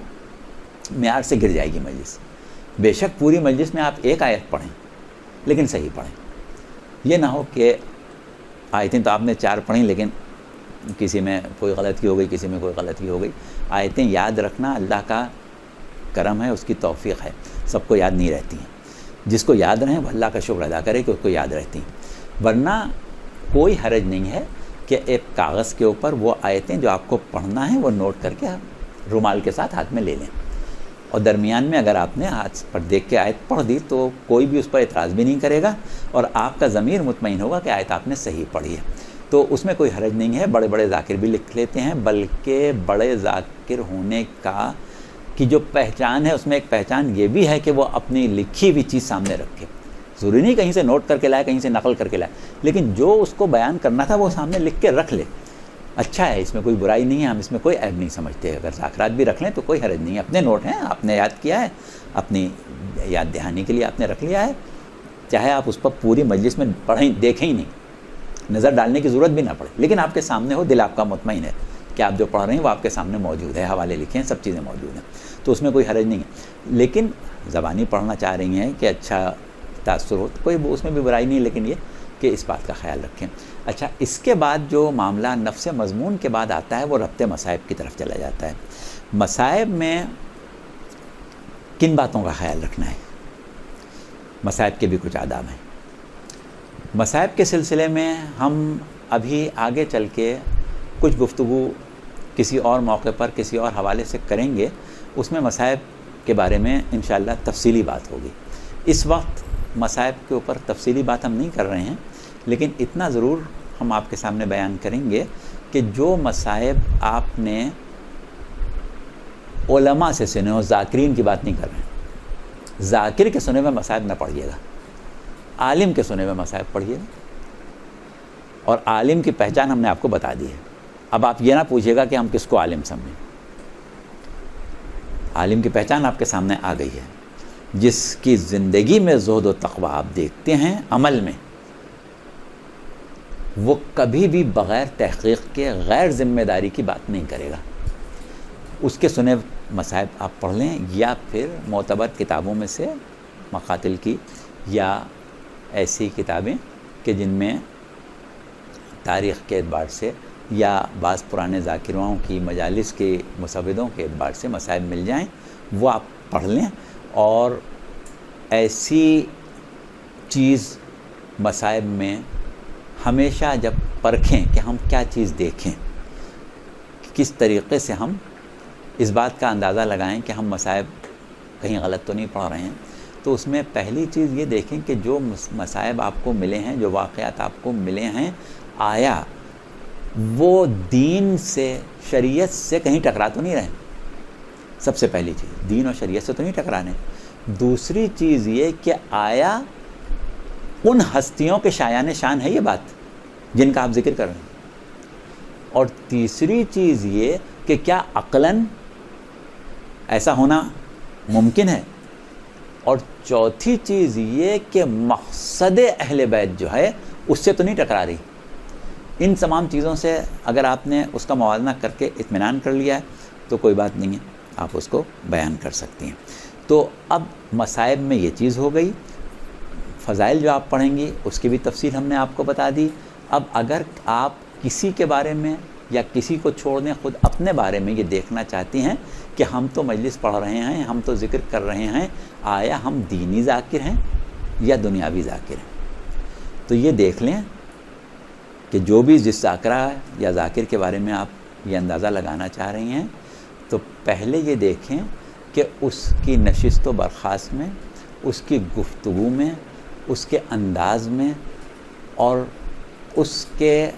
Speaker 3: معیار سے گر جائے گی مجلس. بے شک پوری مجلس میں آپ ایک آیت پڑھیں لیکن صحیح پڑھیں. یہ نہ ہو کہ آیتیں تو آپ نے 4 پڑھیں لیکن کسی میں کوئی غلطی ہو گئی, کسی میں کوئی غلطی ہو گئی. آیتیں یاد رکھنا اللہ کا کرم ہے, اس کی توفیق ہے. سب کو یاد نہیں رہتی ہیں. جس کو یاد رہیں وہ اللہ کا شکر ادا کرے کہ اس کو یاد رہتی ہیں. ورنہ کوئی حرج نہیں ہے کہ ایک کاغذ کے اوپر وہ آیتیں جو آپ کو پڑھنا ہے وہ نوٹ کر کے رومال کے ساتھ ہاتھ میں لے لیں, اور درمیان میں اگر آپ نے ہاتھ پر دیکھ کے آیت پڑھ دی تو کوئی بھی اس پر اعتراض بھی نہیں کرے گا, اور آپ کا ضمیر مطمئن ہوگا کہ آیت آپ نے صحیح پڑھی ہے. تو اس میں کوئی حرج نہیں ہے. بڑے بڑے ذاکر بھی لکھ لیتے ہیں, بلکہ بڑے ذاکر ہونے کی جو پہچان ہے اس میں ایک پہچان یہ بھی ہے کہ وہ اپنی لکھی ہوئی چیز سامنے رکھے. ضروری نہیں کہیں سے نوٹ کر کے لائے, کہیں سے نقل کر کے لائے, لیکن جو اس کو بیان کرنا تھا وہ سامنے لکھ کے رکھ لے. اچھا ہے, اس میں کوئی برائی نہیں ہے, ہم اس میں کوئی عیب نہیں سمجھتے. اگر ذاکرات بھی رکھ لیں تو کوئی حرج نہیں ہے. اپنے نوٹ ہیں, آپ نے یاد کیا ہے, اپنی یاد دہانی کے لیے آپ نے رکھ لیا ہے. چاہے آپ اس پر پوری مجلس میں پڑھیں, دیکھیں ہی نہیں, نظر ڈالنے کی ضرورت بھی نہ پڑے, لیکن آپ کے سامنے ہو, دل آپ کا مطمئن ہے کہ آپ جو پڑھ رہے ہیں وہ آپ کے سامنے موجود ہے, حوالے لکھے ہیں, سب چیزیں موجود ہیں, تو اس میں کوئی حرج نہیں ہے. لیکن زبانی پڑھنا چاہ رہی ہیں کہ اچھا تاثر ہو تو کوئی اس میں بھی برائی نہیں، لیکن یہ کہ اس بات کا خیال رکھیں۔ اچھا، اس کے بعد جو معاملہ نفس مضمون کے بعد آتا ہے وہ ربط مصائب کی طرف چلا جاتا ہے۔ مصائب میں کن باتوں کا خیال رکھنا ہے؟ مصائب کے بھی کچھ آداب ہیں۔ مصائب کے سلسلے میں ہم ابھی آگے چل کے کچھ گفتگو کسی اور موقع پر کسی اور حوالے سے کریں گے، اس میں مصائب کے بارے میں انشاءاللہ تفصیلی بات ہوگی۔ اس وقت مصائب کے اوپر تفصیلی بات ہم نہیں کر رہے ہیں، لیکن اتنا ضرور ہم آپ کے سامنے بیان کریں گے کہ جو مصائب آپ نے علماء سے سنے ہو، ذاکرین کی بات نہیں کر رہے ہیں، ذاکر کے سنے ہوئے مصائب نہ پڑھیے گا، عالم کے سنے ہوئے مصائب پڑھیے گا، اور عالم کی پہچان ہم نے آپ کو بتا دی ہے۔ اب آپ یہ نہ پوچھیے گا کہ ہم کس کو عالم سمجھیں، عالم کی پہچان آپ کے سامنے آ گئی ہے۔ جس کی زندگی میں زہد و تقویٰ آپ دیکھتے ہیں عمل میں، وہ کبھی بھی بغیر تحقیق کے غیر ذمہ داری کی بات نہیں کرے گا۔ اس کے سنے مصائب آپ پڑھ لیں، یا پھر معتبر کتابوں میں سے مقاتل کی یا ایسی کتابیں کہ جن میں تاریخ کے اعتبار سے یا بعض پرانے ذاکروں کی مجالس کے مسودوں کے اعتبار سے مصائب مل جائیں، وہ آپ پڑھ لیں۔ اور ایسی چیز مصائب میں ہمیشہ جب پرکھیں کہ ہم کیا چیز دیکھیں، کس طریقے سے ہم اس بات کا اندازہ لگائیں کہ ہم مصائب کہیں غلط تو نہیں پڑھ رہے ہیں، تو اس میں پہلی چیز یہ دیکھیں کہ جو مصائب آپ کو ملے ہیں، جو واقعات آپ کو ملے ہیں، آیا وہ دین سے، شریعت سے کہیں ٹکرا تو نہیں رہے؟ سب سے پہلی چیز دین اور شریعت سے تو نہیں ٹکرانے۔ دوسری چیز یہ کہ آیا ان ہستیوں کے شایان شان ہے یہ بات جن کا آپ ذکر کر رہے ہیں؟ اور تیسری چیز یہ کہ کیا عقلاً ایسا ہونا ممکن ہے؟ اور چوتھی چیز یہ کہ مقصد اہل بیت جو ہے اس سے تو نہیں ٹکرا رہی۔ ان تمام چیزوں سے اگر آپ نے اس کا موازنہ کر کے اطمینان کر لیا ہے تو کوئی بات نہیں ہے، آپ اس کو بیان کر سکتی ہیں۔ تو اب مصائب میں یہ چیز ہو گئی۔ فضائل جو آپ پڑھیں گی اس کی بھی تفصیل ہم نے آپ کو بتا دی۔ اب اگر آپ کسی کے بارے میں یا کسی کو چھوڑ دیں، خود اپنے بارے میں یہ دیکھنا چاہتی ہیں کہ ہم تو مجلس پڑھ رہے ہیں، ہم تو ذکر کر رہے ہیں، آیا ہم دینی ذاکر ہیں یا دنیاوی ذاکر ہیں؟ تو یہ دیکھ لیں کہ جو بھی جس ذاکرہ یا ذاکر کے بارے میں آپ یہ اندازہ لگانا چاہ رہی ہیں، تو پہلے یہ دیکھیں کہ اس کی نشست و برخاست میں، اس کی گفتگو میں، اس کے انداز میں اور اس کے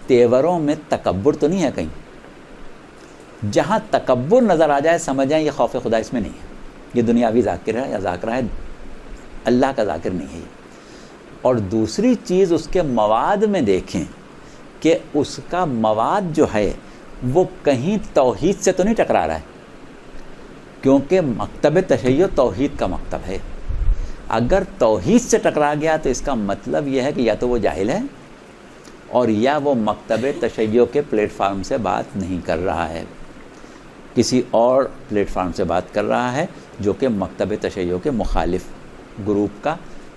Speaker 3: تیوروں میں تکبر تو نہیں ہے کہیں۔ جہاں تکبر نظر آ جائے سمجھ جائیں یہ خوف خدا اس میں نہیں ہے، یہ دنیاوی ذاکر ہے یا ذاکرہ ہے، اللہ کا ذاکر نہیں ہے یہ۔ اور دوسری چیز اس کے مواد میں دیکھیں کہ اس کا مواد جو ہے وہ کہیں توحید سے تو نہیں ٹکرا رہا ہے، کیونکہ مکتب تشیع توحید کا مکتب ہے۔ اگر توحید سے ٹکرا گیا تو اس کا مطلب یہ ہے کہ یا تو وہ جاہل ہے اور یا وہ مکتب تشیع کے پلیٹ فارم سے بات نہیں کر رہا ہے، کسی اور پلیٹ فارم سے بات کر رہا ہے جو کہ مکتب تشیع کے مخالف گروپ کا،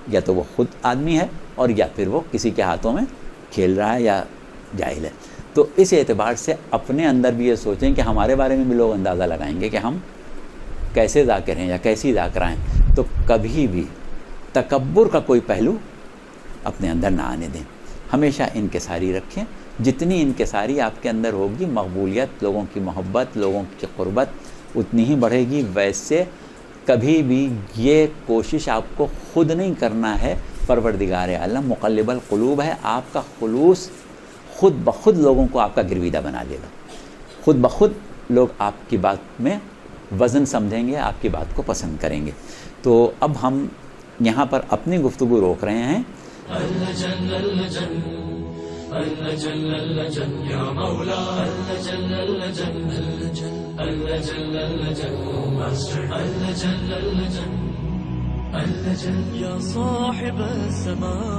Speaker 3: یا تو وہ خود آدمی ہے اور یا پھر وہ کسی کے ہاتھوں میں کھیل رہا ہے یا جاہل ہے۔ تو اس اعتبار سے اپنے اندر بھی یہ سوچیں کہ ہمارے بارے میں بھی لوگ اندازہ لگائیں گے کہ ہم کیسے ذاکر ہیں یا کیسی ذاکرہ ہیں، تو کبھی بھی تکبر کا کوئی پہلو اپنے اندر نہ آنے دیں۔ ہمیشہ انکساری رکھیں، جتنی انکساری آپ کے اندر ہوگی مقبولیت، لوگوں کی محبت، لوگوں کی قربت اتنی ہی بڑھے گی۔ ویسے کبھی بھی یہ کوشش آپ کو خود نہیں کرنا ہے، پروردگار عالم مقلب القلوب ہے، آپ کا خلوص خود بخود لوگوں کو آپ کا گرویدہ بنا لے گا، خود بخود لوگ آپ کی بات میں وزن سمجھیں گے، آپ کی بات کو پسند کریں گے۔ تو اب ہم یہاں پر اپنی گفتگو روک رہے ہیں۔
Speaker 4: يا صاحب السماء